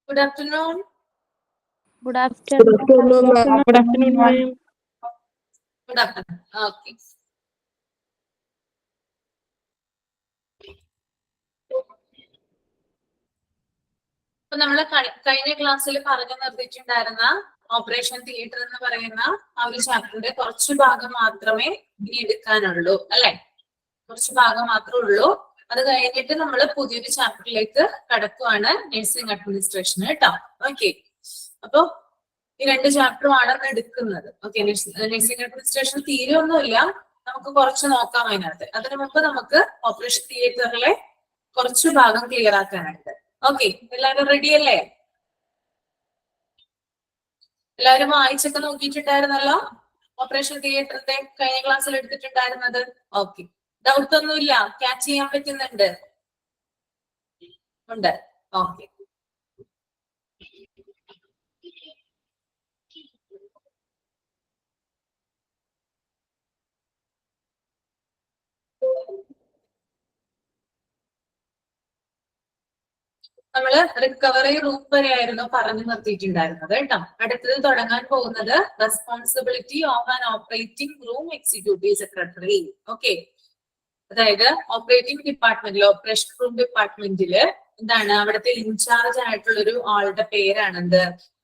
Good afternoon. Good afternoon. Good afternoon, ma'am. Good afternoon. Okay. അപ്പൊ നമ്മള് കഴിഞ്ഞ ക്ലാസ്സിൽ പറഞ്ഞു നിർത്തിയിട്ടുണ്ടായിരുന്ന ഓപ്പറേഷൻ തിയേറ്റർ എന്ന് പറയുന്ന ആ ഒരു ചാപ്റ്ററിന്റെ കുറച്ചു ഭാഗം മാത്രമേ ഇനി എടുക്കാനുള്ളൂ അല്ലെ? കുറച്ചു ഭാഗം മാത്രമേ ഉള്ളൂ. അത് കഴിഞ്ഞിട്ട് നമ്മൾ പുതിയൊരു ചാപ്റ്ററിലേക്ക് കടക്കുവാണ്, നഴ്സിംഗ് അഡ്മിനിസ്ട്രേഷൻ കേട്ടോ. ഓക്കെ, അപ്പൊ ഈ രണ്ട് ചാപ്റ്ററുമാണ് എടുക്കുന്നത്. ഓക്കെ, നഴ്സിംഗ് അഡ്മിനിസ്ട്രേഷൻ തീരെയൊന്നുമില്ല, നമുക്ക് കുറച്ച് നോക്കാം അതിനകത്ത്. അതിനു മുമ്പ് നമുക്ക് ഓപ്പറേഷൻ തിയേറ്ററിലെ കുറച്ചു ഭാഗം ക്ലിയർ ആക്കാനായിട്ട്. ഓക്കെ, എല്ലാവരും റെഡി അല്ലേ? എല്ലാവരും വായിച്ചൊക്കെ നോക്കിയിട്ടുണ്ടായിരുന്നല്ലോ ഓപ്പറേഷൻ തിയേറ്ററിന്റെ കഴിഞ്ഞ ക്ലാസ്സിൽ എടുത്തിട്ടുണ്ടായിരുന്നത്. ഓക്കെ, ഡൗട്ട് ഒന്നുമില്ല, ക്യാച്ച് ചെയ്യാൻ പറ്റുന്നുണ്ട്? ഉണ്ട്. ഓക്കെ, നമ്മള് റിക്കവറി റൂം വരെയായിരുന്നു പറഞ്ഞു നിർത്തിയിട്ടുണ്ടായിരുന്നത് കേട്ടോ. അടുത്തത് തുടങ്ങാൻ പോകുന്നത് responsibility of an operating room executive secretary. Okay, അതായത് ഓപ്പറേറ്റിംഗ് ഡിപ്പാർട്ട്മെന്റിൽ, ഓപ്പറേഷൻ റൂം ഡിപ്പാർട്ട്മെന്റില് എന്താണ് അവിടുത്തെ ഇൻചാർജ് ആയിട്ടുള്ള ഒരു ആളുടെ പേരാണ് എന്ത്?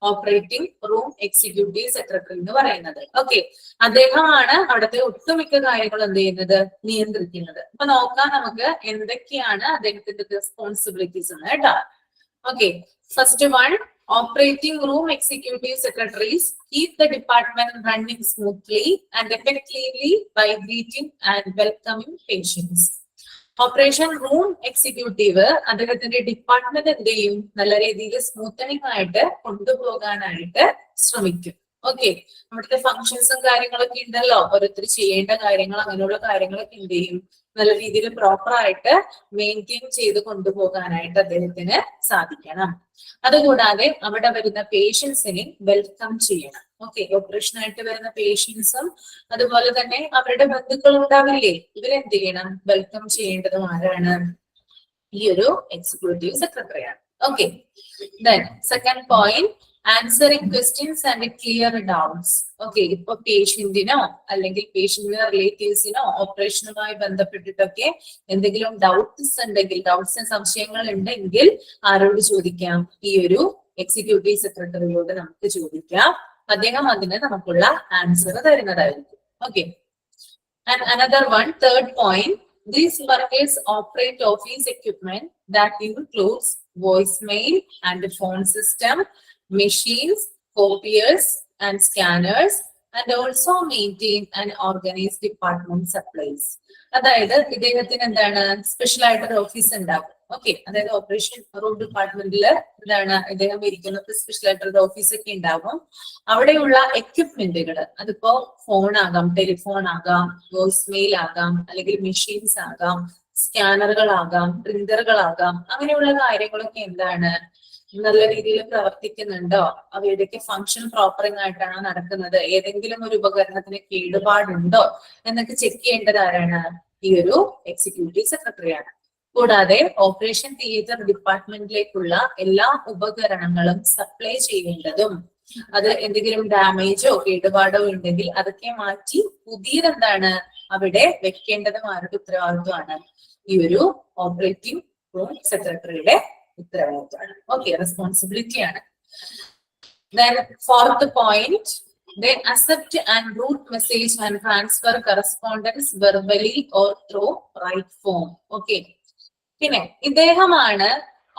ഓപ്പറേറ്റിംഗ് റൂം എക്സിക്യൂട്ടീവ് സെക്രട്ടറി എന്ന് പറയുന്നത്. ഓക്കെ, അദ്ദേഹമാണ് അവിടുത്തെ ഒട്ടുമിക്ക കാര്യങ്ങൾ എന്ത് ചെയ്യുന്നത്? നിയന്ത്രിക്കുന്നത്. അപ്പൊ നോക്കാം നമുക്ക് എന്തൊക്കെയാണ് അദ്ദേഹത്തിന്റെ റെസ്പോൺസിബിലിറ്റീസ് എന്ന് കേട്ടോ. Okay, first one, operating room executive secretaries keep the department running smoothly and effectively by greeting and welcoming patients. Operation room executive അദ്ദേഹത്തിന്റെ ഡിപ്പാർട്ട്മെന്റ് എന്ത് ചെയ്യും? നല്ല രീതിയിൽ സ്മൂത്തനിങ് ആയിട്ട് കൊണ്ടുപോകാനായിട്ട് ശ്രമിക്കും. ഓക്കെ, അവിടുത്തെ ഫങ്ഷൻസും കാര്യങ്ങളൊക്കെ ഉണ്ടല്ലോ, ഓരോരുത്തർ ചെയ്യേണ്ട കാര്യങ്ങൾ, അങ്ങനെയുള്ള കാര്യങ്ങളൊക്കെ എന്ത് ചെയ്യും? നല്ല രീതിയിൽ പ്രോപ്പർ ആയിട്ട് മെയിൻറ്റെയിൻ ചെയ്ത് കൊണ്ടുപോകാനായിട്ട് അദ്ദേഹത്തിന് സാധിക്കണം. അതുകൂടാതെ അവിടെ വരുന്ന പേഷ്യൻസിനെ വെൽക്കം ചെയ്യണം. ഓക്കെ, ഓപ്പറേഷൻ ആയിട്ട് വരുന്ന പേഷ്യൻസും അതുപോലെ തന്നെ അവരുടെ ബന്ധുക്കൾ ഉണ്ടാവില്ലേ, ഇവരെന്ത് ചെയ്യണം? വെൽക്കം ചെയ്യേണ്ടതും ആരാണ്? ഈ ഒരു എക്സിക്യൂട്ടീവ് സെക്രട്ടറിയാണ്. Okay, then second point, answering questions and clear doubts. Okay, ഇപ്പൊ പേഷ്യന്റിനോ അല്ലെങ്കിൽ പേഷ്യന്റിന്റെ റിലേറ്റീവ്സിനോ ഓപ്പറേഷനുമായി ബന്ധപ്പെട്ടിട്ടൊക്കെ എന്തെങ്കിലും ഡൗട്ട്സ് ഉണ്ടെങ്കിൽ, ഡൗട്ട്സ് സംശയങ്ങൾ ഉണ്ടെങ്കിൽ ആരോട് ചോദിക്കാം? ഈ ഒരു എക്സിക്യൂട്ടീവ് സെക്രട്ടറിയോട് നമുക്ക് ചോദിക്കാം. അദ്ദേഹം അതിന് നമുക്കുള്ള ആൻസർ തരുന്നതായിരിക്കും. Okay, and another one, third point, these workers operate office equipment that includes voicemail and phone system, machines, copiers and scanners, and also maintain and organize department supplies. അതായത് ഇദ്ദേഹത്തിന് എന്താണ്? സ്പെഷ്യൽ ആയിട്ടൊരു ഓഫീസ് ഉണ്ടാകും. Okay, അതായത് operation room ഡിപ്പാർട്ട്മെന്റിൽ എന്താണ് ഇദ്ദേഹം ഇരിക്കുന്നത്? സ്പെഷ്യൽ ആയിട്ടൊരു ഓഫീസ് ഒക്കെ ഉണ്ടാകും. അവിടെയുള്ള എക്യുപ്മെന്റുകൾ, അതിപ്പോ ഫോൺ ആകാം, ടെലിഫോൺ ആകാം, വോയിസ് മെയിൽ ആകാം, അല്ലെങ്കിൽ മെഷീൻസ് ആകാം, സ്കാനറുകളാകാം, പ്രിന്ററുകളാകാം, അങ്ങനെയുള്ള കാര്യങ്ങളൊക്കെ എന്താണ് നല്ല രീതിയിൽ പ്രവർത്തിക്കുന്നുണ്ടോ? അവയുടെയൊക്കെ ഫംഗ്ഷൻ പ്രോപ്പറിംഗ് ആയിട്ടാണോ നടക്കുന്നത്? ഏതെങ്കിലും ഒരു ഉപകരണത്തിന് കേടുപാടുണ്ടോ എന്നൊക്കെ ചെക്ക് ചെയ്യേണ്ടത് ആരാണ്? ഈ ഒരു എക്സിക്യൂട്ടീവ് സെക്രട്ടറിയാണ്. കൂടാതെ ഓപ്പറേഷൻ തിയേറ്റർ ഡിപ്പാർട്ട്മെന്റിലേക്കുള്ള എല്ലാ ഉപകരണങ്ങളും സപ്ലൈ ചെയ്യേണ്ടതും, അത് എന്തെങ്കിലും ഡാമേജോ കേടുപാടോ ഉണ്ടെങ്കിൽ അതൊക്കെ മാറ്റി പുതിയതെന്താണ് അവിടെ വെക്കേണ്ടതും ആരുടെ ഉത്തരവാദിത്വമാണ്? ഈ ഒരു ഓപ്പറേറ്റിംഗ് റൂം സെക്രട്ടറിയുടെ ഉത്തരവാദിത്വമാണ്. ഓക്കെ, റെസ്പോൺസിബിലിറ്റി ആണ്. Then fourth point, they accept and route message and transfer correspondence verbally or through right form. Okay, പിന്നെ ഇദ്ദേഹമാണ്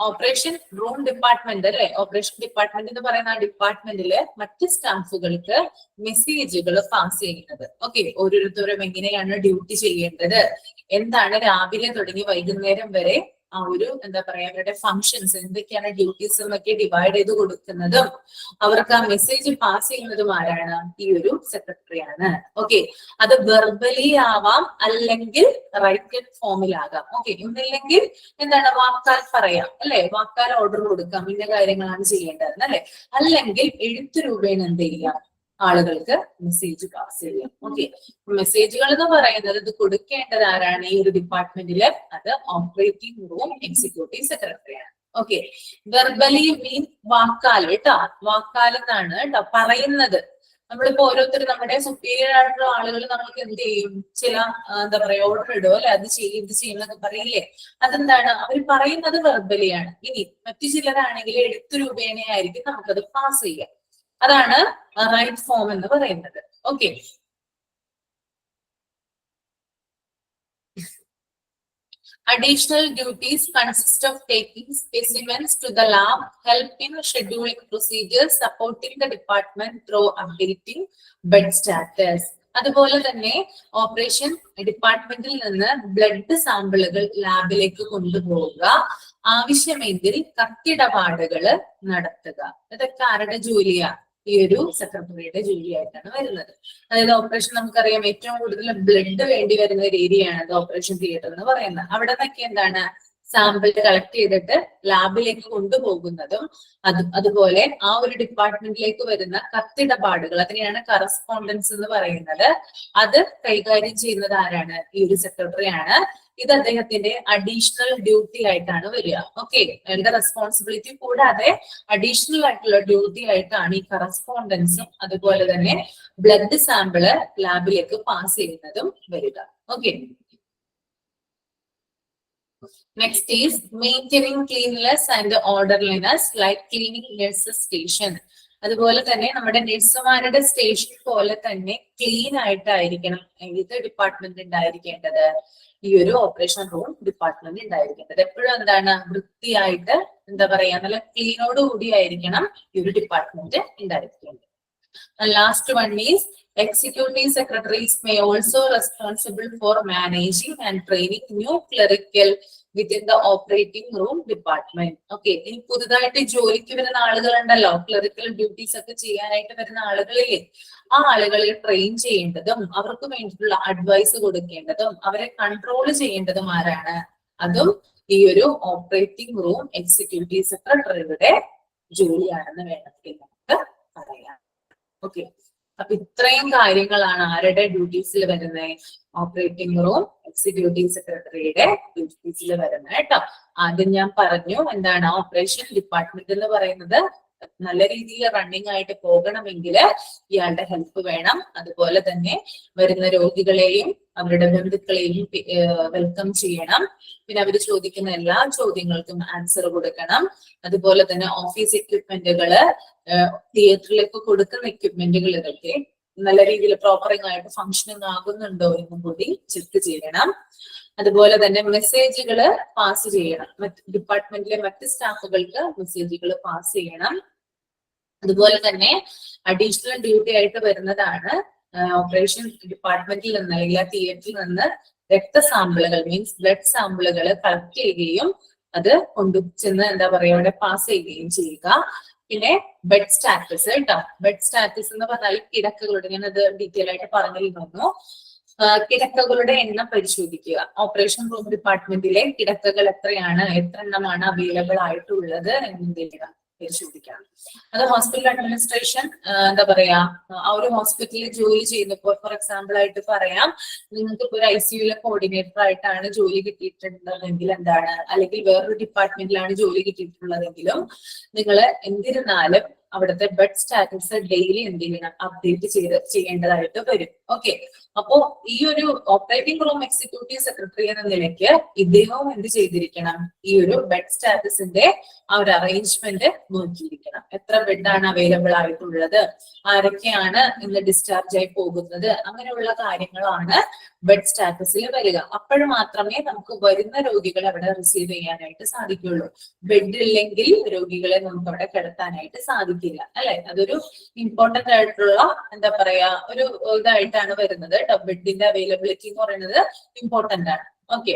ഓപ്പറേഷൻ റൂം ഡിപ്പാർട്ട്മെന്റ് അല്ലെ, ഓപ്പറേഷൻ ഡിപ്പാർട്ട്മെന്റ് എന്ന് പറയുന്ന ആ ഡിപ്പാർട്ട്മെന്റില് മറ്റ് സ്റ്റാഫുകൾക്ക് മെസ്സേജുകൾ പാസ് ചെയ്യുന്നത്. ഓക്കെ, ഓരോരുത്തരും എങ്ങനെയാണ് ഡ്യൂട്ടി ചെയ്യേണ്ടത്, എന്താണ് രാവിലെ തുടങ്ങി വൈകുന്നേരം വരെ ആ ഒരു എന്താ പറയാ അവരുടെ ഫങ്ഷൻസ് എന്തൊക്കെയാണ്, ഡ്യൂട്ടീസ് എന്നൊക്കെ ഡിവൈഡ് ചെയ്ത് കൊടുക്കുന്നതും അവർക്ക് ആ മെസ്സേജ് പാസ് ചെയ്യുന്നതും ആരാണ്? ഈ ഒരു സെക്രട്ടറിയാണ്. ഓക്കെ, അത് വെർബലി ആവാം, അല്ലെങ്കിൽ റൈറ്റഡ് ഫോമിലാകാം. ഓക്കെ, ഒന്നില്ലെങ്കിൽ എന്താണ് വാക്കാൽ പറയാം അല്ലെ, വാക്കാൽ ഓർഡർ കൊടുക്കാം, ഇന്ന കാര്യങ്ങളാണ് ചെയ്യേണ്ടത് അല്ലെ, അല്ലെങ്കിൽ എഴുത്തു രൂപേണ എന്ത് ചെയ്യാം? ആളുകൾക്ക് മെസ്സേജ് പാസ് ചെയ്യാം. ഓക്കെ, മെസ്സേജുകൾ എന്ന് പറയുന്നത് ഇത് കൊടുക്കേണ്ടത് ആരാണ്? ഈ ഒരു ഡിപ്പാർട്ട്മെന്റില് അത് ഓപ്പറേറ്റിംഗ് റൂം എക്സിക്യൂട്ടീവ് സെക്രട്ടറിയാണ്. ഓക്കെ. വെർബലി മീൻ വാക്കാൽ കേട്ടോ, വാക്കാൽ എന്നാണ് കേട്ടോ പറയുന്നത്. നമ്മളിപ്പോ ഓരോരുത്തരും നമ്മുടെ സുപ്പീരിയർ ആയിട്ടുള്ള ആളുകൾ നമ്മൾക്ക് എന്ത് ചെയ്യും, ചില എന്താ പറയാ ഓർഡർ ഇടും അല്ലെ, അത് ചെയ്യും ഇത് ചെയ്യുന്നൊക്കെ പറയില്ലേ, അതെന്താണ് അവർ പറയുന്നത് വെർബലിയാണ്. ഇനി മറ്റു ചിലരാണെങ്കിൽ എഴുത്ത് രൂപേണയായിരിക്കും നമുക്കത് പാസ് ചെയ്യാം. അതാണ് റൈറ്റ് ഫോം എന്ന് പറയുന്നത്. Okay. Additional duties consist of taking specimens to the lab, help in scheduling procedures, supporting the department through updating bed status. അതുപോലെ തന്നെ ഓപ്പറേഷൻ ഡിപ്പാർട്ട്മെന്റിൽ നിന്ന് ബ്ലഡ് സാമ്പിളുകൾ ലാബിലേക്ക് കൊണ്ടുപോവുക, ആവശ്യമെങ്കിൽ കത്തിടപാടുകൾ നടത്തുക. ഇതൊക്കെ ആരുടെ ജോലിയാ? ഈ ഒരു സെക്രട്ടറിയുടെ ജോലിയായിട്ടാണ് വരുന്നത്. അതായത് ഓപ്പറേഷൻ നമുക്കറിയാം ഏറ്റവും കൂടുതൽ ബ്ലഡ് വേണ്ടി വരുന്ന ഒരു ഏരിയയാണ് അത് ഓപ്പറേഷൻ തിയേറ്റർ എന്ന് പറയുന്നത്. അവിടെ നിന്നൊക്കെ എന്താണ് സാമ്പിൾ കളക്ട് ചെയ്തിട്ട് ലാബിലേക്ക് കൊണ്ടുപോകുന്നതും അതുപോലെ ആ ഒരു ഡിപ്പാർട്ട്മെന്റിലേക്ക് വരുന്ന കത്തിടപാടുകൾ, അതിനെയാണ് കറസ്പോണ്ടൻസ് എന്ന് പറയുന്നത്. അത് കൈകാര്യം ചെയ്യുന്നത് ആരാണ്? ഈ ഒരു സെക്രട്ടറി ആണ്. ഇത് അദ്ദേഹത്തിന്റെ അഡീഷണൽ ഡ്യൂട്ടി ആയിട്ടാണ് വരിക. ഓക്കെ. അവരുടെ റെസ്പോൺസിബിലിറ്റി കൂടാതെ അഡീഷണൽ ആയിട്ടുള്ള ഡ്യൂട്ടി ആയിട്ടാണ് ഈ കറസ്പോണ്ടൻസും അതുപോലെ തന്നെ ബ്ലഡ് സാമ്പിള് ലാബിലേക്ക് പാസ് ചെയ്യുന്നതും വരിക. Okay. Next is maintaining cleanliness and orderliness like cleaning nurses station. അതുപോലെ തന്നെ നമ്മുടെ നഴ്സുമാരുടെ സ്റ്റേഷൻ പോലെ തന്നെ ക്ലീൻ ആയിട്ടായിരിക്കണം ഏത് ഡിപ്പാർട്ട്മെന്റ് ഉണ്ടായിരിക്കേണ്ടത്? ഈ ഒരു ഓപ്പറേഷൻ റൂം ഡിപ്പാർട്ട്മെന്റ് ഉണ്ടായിരിക്കേണ്ടത്. എപ്പോഴും എന്താണ് വൃത്തിയായിട്ട്, എന്താ പറയാ, നല്ല ക്ലീനോട് കൂടി ആയിരിക്കണം ഈ ഒരു ഡിപ്പാർട്ട്മെന്റ് ഉണ്ടായിരിക്കേണ്ടത്. And last one is executive secretaries may also responsible for managing and training new clerical within the operating room department. Okay. ഇനി പുതുതായിട്ട് ജോലിക്ക് വരുന്ന ആളുകളുണ്ടല്ലോ, ക്ലറിക്കൽ ഡ്യൂട്ടീസ് ഒക്കെ ചെയ്യാനായിട്ട് വരുന്ന ആളുകളില്ലേ, ആ ആളുകളെ ട്രെയിൻ ചെയ്യേണ്ടതും അവർക്ക് വേണ്ടിയിട്ടുള്ള അഡ്വൈസ് കൊടുക്കേണ്ടതും അവരെ കൺട്രോൾ ചെയ്യേണ്ടതും ആരാണ്? അതും ഈ ഒരു ഓപ്പറേറ്റിംഗ് റൂം എക്സിക്യൂട്ടീവ് സെക്രട്ടറിയുടെ ജോലിയാണെന്ന് വേണമെങ്കിൽ നമുക്ക് പറയാം. ഓക്കെ. അപ്പൊ ഇത്രയും കാര്യങ്ങളാണ് ആരുടെ ഡ്യൂട്ടീസിൽ വരുന്നത്? ഓപ്പറേറ്റിംഗ് റൂം എക്സിക്യൂട്ടീവ് സെക്രട്ടറിയുടെ ഡ്യൂട്ടീസിൽ വരുന്നത് കേട്ടോ. ആദ്യം ഞാൻ പറഞ്ഞു എന്താണ് ഓപ്പറേഷൻ ഡിപ്പാർട്ട്മെന്റ് എന്ന് പറയുന്നത്. നല്ല രീതിയിൽ റണ്ണിങ് ആയിട്ട് പോകണമെങ്കിൽ ഇയാളുടെ ഹെൽപ്പ് വേണം. അതുപോലെ തന്നെ വരുന്ന രോഗികളെയും അവരുടെ ബന്ധുക്കളെയും വെൽക്കം ചെയ്യണം. പിന്നെ അവർ ചോദിക്കുന്ന എല്ലാ ചോദ്യങ്ങൾക്കും ആൻസർ കൊടുക്കണം. അതുപോലെ തന്നെ ഓഫീസ് എക്യുപ്മെന്റുകള്, തിയേറ്ററിലേക്ക് കൊടുക്കുന്ന എക്യുപ്മെന്റുകൾ, ഇതൊക്കെ നല്ല രീതിയിൽ പ്രോപ്പറിംഗ് ആയിട്ട് ഫങ്ഷനിങ് ആകുന്നുണ്ടോ എന്നും കൂടി ചെക്ക് ചെയ്യണം. അതുപോലെ തന്നെ മെസ്സേജുകൾ പാസ് ചെയ്യണം. ഡിപ്പാർട്ട്മെന്റിലെ മറ്റ് സ്റ്റാഫുകൾക്ക് മെസ്സേജുകൾ പാസ് ചെയ്യണം. അതുപോലെ തന്നെ അഡീഷണൽ ഡ്യൂട്ടി ആയിട്ട് വരുന്നതാണ് ഓപ്പറേഷൻ ഡിപ്പാർട്ട്മെന്റിൽ നിന്ന് അല്ലെങ്കിൽ ആ തിയേറ്ററിൽ നിന്ന് രക്തസാമ്പിളുകൾ മീൻസ് ബ്ലഡ് സാമ്പിളുകൾ കളക്ട് ചെയ്യുകയും അത് കൊണ്ടുചെന്ന് എന്താ പറയുക അവിടെ പാസ് ചെയ്യുകയും ചെയ്യുക. പിന്നെ ബെഡ് സ്റ്റാറ്റസ് കേട്ടോ. ബെഡ് സ്റ്റാറ്റസ് എന്ന് പറഞ്ഞാൽ കിടക്കകളുടെ, ഞാനത് ഡീറ്റെയിൽ ആയിട്ട് പറഞ്ഞിരുന്നു. കിടക്കകളുടെ എണ്ണം പരിശോധിക്കുക. ഓപ്പറേഷൻ റൂം ഡിപ്പാർട്ട്മെന്റിലെ കിടക്കകൾ എത്രയാണ്, എത്ര എണ്ണമാണ് അവൈലബിൾ ആയിട്ടുള്ളത് എന്നതിനെ പരിശോധിക്കണം. അത് ഹോസ്പിറ്റൽ അഡ്മിനിസ്ട്രേഷൻ എന്താ പറയാ, ആ ഒരു ഹോസ്പിറ്റലിൽ ജോലി ചെയ്യുന്നപ്പോൾ ഫോർ എക്സാമ്പിൾ ആയിട്ട് പറയാം, നിങ്ങൾക്ക് ഒരു ICUലെ കോർഡിനേറ്റർ ആയിട്ടാണ് ജോലി കിട്ടിയിട്ടുള്ളതെങ്കിൽ എന്താണ്, അല്ലെങ്കിൽ വേറൊരു ഡിപ്പാർട്ട്മെന്റിലാണ് ജോലി കിട്ടിയിട്ടുള്ളതെങ്കിലും നിങ്ങൾ എന്നിരുന്നാലും അവിടുത്തെ ബെഡ് സ്റ്റാറ്റസ് ഡെയിലി എന്ത് ചെയ്യണം, അപ്ഡേറ്റ് ചെയ്യേണ്ടതായിട്ട് വരും. ഓക്കെ. അപ്പോ ഈ ഒരു ഓപ്പറേറ്റിംഗ് റൂം എക്സിക്യൂട്ടീവ് സെക്രട്ടറി എന്ന നിലയ്ക്ക് ഇദ്ദേഹവും എന്ത് ചെയ്തിരിക്കണം, ഈ ഒരു ബെഡ് സ്റ്റാറ്റസിന്റെ ആ ഒരു അറേഞ്ച്മെന്റ് നോക്കിയിരിക്കണം. എത്ര ബെഡാണ് അവൈലബിൾ ആയിട്ടുള്ളത്, ആരൊക്കെയാണ് ഇന്ന് ഡിസ്ചാർജ് ആയി പോകുന്നത്, അങ്ങനെയുള്ള കാര്യങ്ങളാണ് ബെഡ് സ്റ്റാറ്റസിൽ വരിക. അപ്പോഴും മാത്രമേ നമുക്ക് വരുന്ന രോഗികളെ അവിടെ റിസീവ് ചെയ്യാനായിട്ട് സാധിക്കുള്ളൂ. ബെഡ് ഇല്ലെങ്കിൽ രോഗികളെ നമുക്ക് അവിടെ കിടത്താനായിട്ട് സാധിക്കില്ല, അല്ലെ? അതൊരു ഇമ്പോർട്ടന്റ് ആയിട്ടുള്ള എന്താ പറയാ ഒരു ഇതായിട്ടാണ് വരുന്നത്. ബെഡിന്റെ അവൈലബിലിറ്റി എന്ന് പറയുന്നത് ഇമ്പോർട്ടന്റ് ആണ്. ഓക്കെ.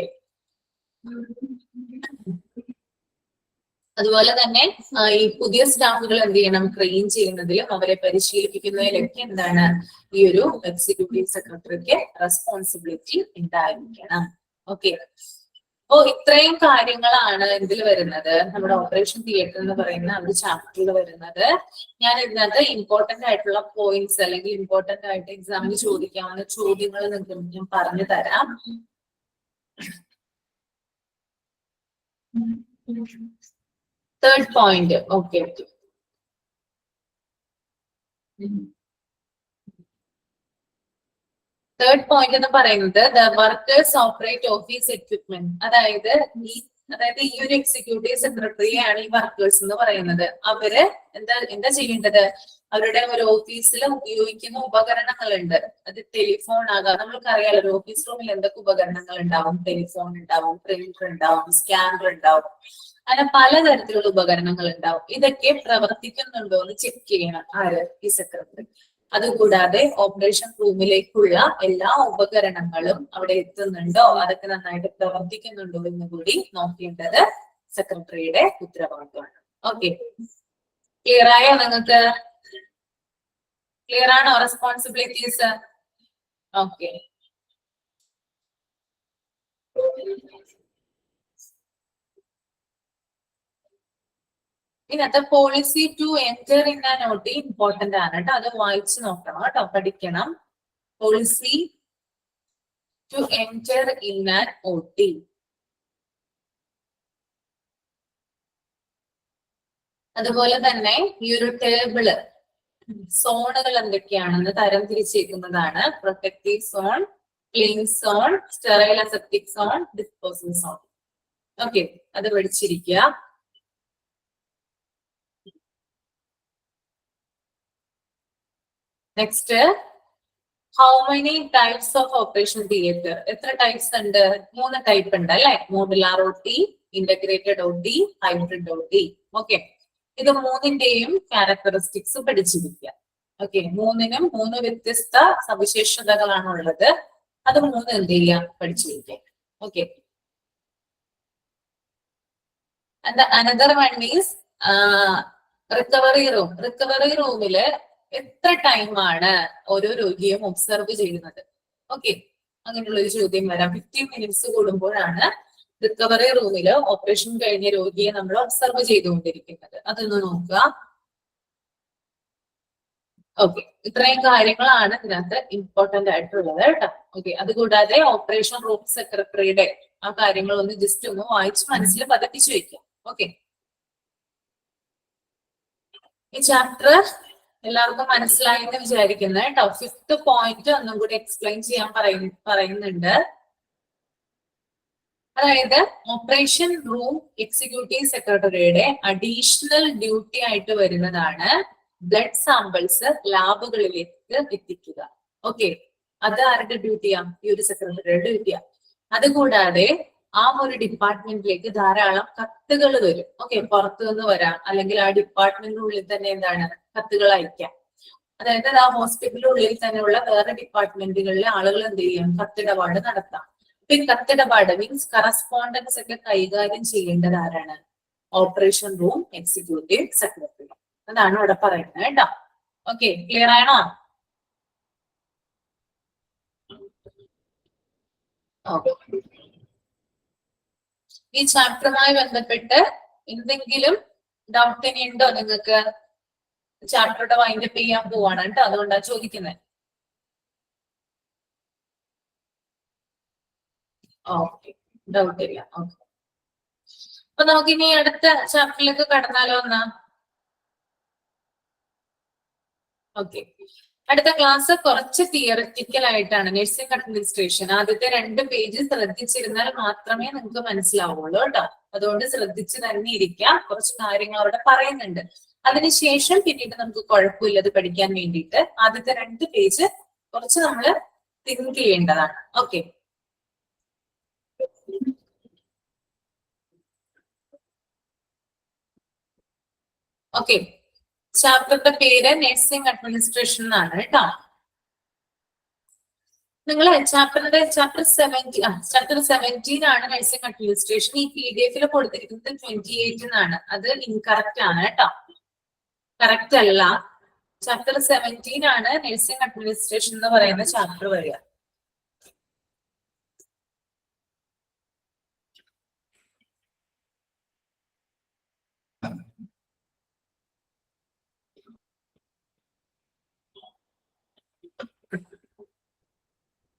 അതുപോലെ തന്നെ ഈ പുതിയ സ്റ്റാഫുകൾ എന്ത് ചെയ്യണം, ട്രെയിൻ ചെയ്യുന്നതിലും അവരെ പരിശീലിപ്പിക്കുന്നതിലൊക്കെ എന്താണ് ഈ ഒരു എക്സിക്യൂട്ടീവ് സെക്രട്ടറിക്ക് റെസ്പോൺസിബിലിറ്റി ഉണ്ടായിരിക്കണം. ഓക്കെ. അപ്പോ ഇത്രയും കാര്യങ്ങളാണ് ഇതിൽ വരുന്നത്, നമ്മുടെ ഓപ്പറേഷൻ തിയേറ്റർ എന്ന് പറയുന്ന ഒരു ചാപ്റ്ററിൽ വരുന്നത്. ഞാൻ ഇതിനകത്ത് ഇമ്പോർട്ടന്റ് ആയിട്ടുള്ള പോയിന്റ്സ് അല്ലെങ്കിൽ ഇമ്പോർട്ടന്റ് ആയിട്ട് എക്സാമിന് ചോദിക്കാവുന്ന ചോദ്യങ്ങൾ നിങ്ങൾക്ക് ഞാൻ പറഞ്ഞു തരാം. Third point. Okay. Third point എന്ന് പറയുന്നത് the workers operate office equipment. അതായത് ഈ ഒരു എക്സിക്യൂട്ടീവ് സെക്രട്ടറിയാണ് ഈ വർക്കേഴ്സ് എന്ന് പറയുന്നത്. അവര് എന്താ ചെയ്യേണ്ടത്? അവരുടെ ഒരു ഓഫീസിൽ ഉപയോഗിക്കുന്ന ഉപകരണങ്ങളുണ്ട്. അത് ടെലിഫോൺ ആകാം. നമ്മൾക്കറിയാലോ ഒരു ഓഫീസ് റൂമിൽ എന്തൊക്കെ ഉപകരണങ്ങൾ ഉണ്ടാവും. ടെലിഫോൺ ഉണ്ടാവും, പ്രിന്റർ ഉണ്ടാവും, സ്കാനർ ഉണ്ടാവും, അങ്ങനെ പലതരത്തിലുള്ള ഉപകരണങ്ങൾ ഉണ്ടാവും. ഇതൊക്കെ പ്രവർത്തിക്കുന്നുണ്ടോ എന്ന് ചെക്ക് ചെയ്യണം ആര്? ഈ സെക്രട്ടറി. അതുകൂടാതെ ഓപ്പറേഷൻ റൂമിലേക്കുള്ള എല്ലാ ഉപകരണങ്ങളും അവിടെ എത്തുന്നുണ്ടോ, അതൊക്കെ നന്നായിട്ട് പ്രവർത്തിക്കുന്നുണ്ടോ എന്ന് കൂടി നോക്കേണ്ടത് സെക്രട്ടറിയുടെ ഉത്തരവാദിത്തമാണ്. ഓക്കെ, ക്ലിയർ ആയോ നിങ്ങൾക്ക്? ക്ലിയർ ആണോ റെസ്പോൺസിബിലിറ്റീസ്? ഓക്കെ. ഇതിനകത്ത് policy to enter in an OT important ആണ് കേട്ടോ. അത് വായിച്ചു നോക്കണം കേട്ടോ, പഠിക്കണം. Policy to enter in an OT. അതുപോലെ തന്നെ ഈ ഒരു ടേബിള് സോണുകൾ എന്തൊക്കെയാണെന്ന് തരം തിരിച്ചേക്കുന്നതാണ്. Protective zone, clean zone, sterile aseptic zone, disposal zone. Okay, അത് പഠിച്ചിരിക്കുക. Next, how many types of operation theatre? എത്ര ടൈപ്സ് ഉണ്ട്? 3 ടൈപ്പ് ഉണ്ട് അല്ലെ? Modular OT, integrated OT, hybrid OT. Okay, ഇത് മൂന്നിന്റെയും ക്യാരക്ടറിസ്റ്റിക്സ് പഠിച്ചിരിക്കുക. ഓക്കെ, മൂന്നിനും 3 വ്യത്യസ്ത സവിശേഷതകളാണ് ഉള്ളത്. അത് 3 എന്ത് ചെയ്യാം? പഠിച്ചിരിക്കുക. Okay, another one is recovery room. Recovery റൂമില് എത്ര ടൈമാണ് ഓരോ രോഗിയും ഒബ്സർവ് ചെയ്യുന്നത്? ഓക്കെ, അങ്ങനെയുള്ള ഒരു ചോദ്യം വരാം. 15 മിനിറ്റ്സ് കൂടുമ്പോഴാണ് റിക്കവറി റൂമില് ഓപ്പറേഷൻ കഴിഞ്ഞ രോഗിയെ നമ്മൾ ഒബ്സർവ് ചെയ്തുകൊണ്ടിരിക്കുന്നത്. അതൊന്ന് നോക്കുക. ഓക്കെ, ഇത്രയും കാര്യങ്ങളാണ് ഇതിനകത്ത് ഇമ്പോർട്ടന്റ് ആയിട്ടുള്ളത് കേട്ടോ. ഓക്കെ, അതുകൂടാതെ ഓപ്പറേഷൻ റൂം സെക്രട്ടറിയുടെ ആ കാര്യങ്ങൾ ഒന്ന് ജസ്റ്റ് ഒന്ന് വായിച്ച് മനസ്സിൽ പതിപ്പിച്ചു വെക്കാം. ഓക്കെ, ഈ ചാപ്റ്റർ എല്ലാവർക്കും മനസ്സിലായി എന്ന് വിചാരിക്കുന്നത് കേട്ടോ. 5th പോയിന്റ് ഒന്നും കൂടി എക്സ്പ്ലെയിൻ ചെയ്യാൻ പറയുന്നുണ്ട്. അതായത് ഓപ്പറേഷൻ റൂം എക്സിക്യൂട്ടീവ് സെക്രട്ടറിയുടെ അഡീഷണൽ ഡ്യൂട്ടി ആയിട്ട് വരുന്നതാണ് ബ്ലഡ് സാമ്പിൾസ് ലാബുകളിലേക്ക് എത്തിക്കുക. ഓക്കെ, അത് ആരുടെ ഡ്യൂട്ടിയാ? ഈ ഒരു സെക്രട്ടറിയുടെ ഡ്യൂട്ടിയാ. അതുകൂടാതെ ആ ഒരു ഡിപ്പാർട്ട്മെന്റിലേക്ക് ധാരാളം കത്തുകൾ വരും. ഓക്കെ, പുറത്തു നിന്ന് വരാം, അല്ലെങ്കിൽ ആ ഡിപ്പാർട്ട്മെന്റിനുള്ളിൽ തന്നെ എന്താണ് കത്തുകൾ അയക്കാം. അതായത് ആ ഹോസ്പിറ്റലിനുള്ളിൽ തന്നെയുള്ള വേറെ ഡിപ്പാർട്ട്മെന്റുകളിലെ ആളുകൾ എന്ത് ചെയ്യും? കത്തിടപാട് നടത്താം. അപ്പൊ ഈ കത്തിടപാട് മീൻസ് കറസ്പോണ്ടൻസ് ഒക്കെ കൈകാര്യം ചെയ്യേണ്ടത് ആരാണ്? Operation room executive secretary. അതാണ് ഇവിടെ പറയുന്നത് കേട്ടോ. ഓക്കെ, ക്ലിയർ ആണോ? ഓക്കെ, ഈ ചാപ്റ്ററുമായി ബന്ധപ്പെട്ട് എന്തെങ്കിലും ഡൗട്ട് ഇനി ഉണ്ടോ നിങ്ങൾക്ക്? ചാപ്റ്ററുടെ വൈൻഡപ്പ് ചെയ്യാൻ പോവാണ് കേട്ടോ, അതുകൊണ്ടാണ് ചോദിക്കുന്നത്. ഓക്കെ, ഡൗട്ട് ഇല്ല. ഓക്കെ, അപ്പൊ നമുക്ക് ഇനി അടുത്ത ചാപ്റ്ററിലേക്ക് കടന്നാലോ എന്നാ? ഓക്കെ, അടുത്ത ക്ലാസ് കുറച്ച് തിയററ്റിക്കൽ ആയിട്ടാണ്. നഴ്സിംഗ് അഡ്മിനിസ്ട്രേഷൻ ആദ്യത്തെ 2 പേജ് ശ്രദ്ധിച്ചിരുന്നാൽ മാത്രമേ നിങ്ങൾക്ക് മനസ്സിലാവുള്ളൂ കേട്ടോ. അതുകൊണ്ട് ശ്രദ്ധിച്ച് തന്നെ ഇരിക്കാം. കുറച്ച് കാര്യങ്ങൾ അവിടെ പറയുന്നുണ്ട്. അതിനുശേഷം പിന്നീട് നമുക്ക് കുഴപ്പമില്ല അത് പഠിക്കാൻ വേണ്ടിയിട്ട്. ആദ്യത്തെ 2 പേജ് കുറച്ച് നമ്മൾ തിങ്ക് ചെയ്യേണ്ടതാണ്. ഓക്കെ, ഓക്കെ, ചാപ്റ്ററുടെ പേര് നഴ്സിംഗ് അഡ്മിനിസ്ട്രേഷൻ എന്നാണ് കേട്ടോ. നിങ്ങൾ ചാപ്റ്റർ 17 ആണ് നഴ്സിംഗ് അഡ്മിനിസ്ട്രേഷൻ. ഈ PDF കൊടുത്തിരിക്കുന്നത് 28 എന്നാണ്. അത് ഇൻകറക്റ്റ് ആണ് കേട്ടോ, കറക്റ്റ് അല്ല. ചാപ്റ്റർ 17 ആണ് നഴ്സിംഗ് അഡ്മിനിസ്ട്രേഷൻ എന്ന് പറയുന്ന ചാപ്റ്റർ വരിക.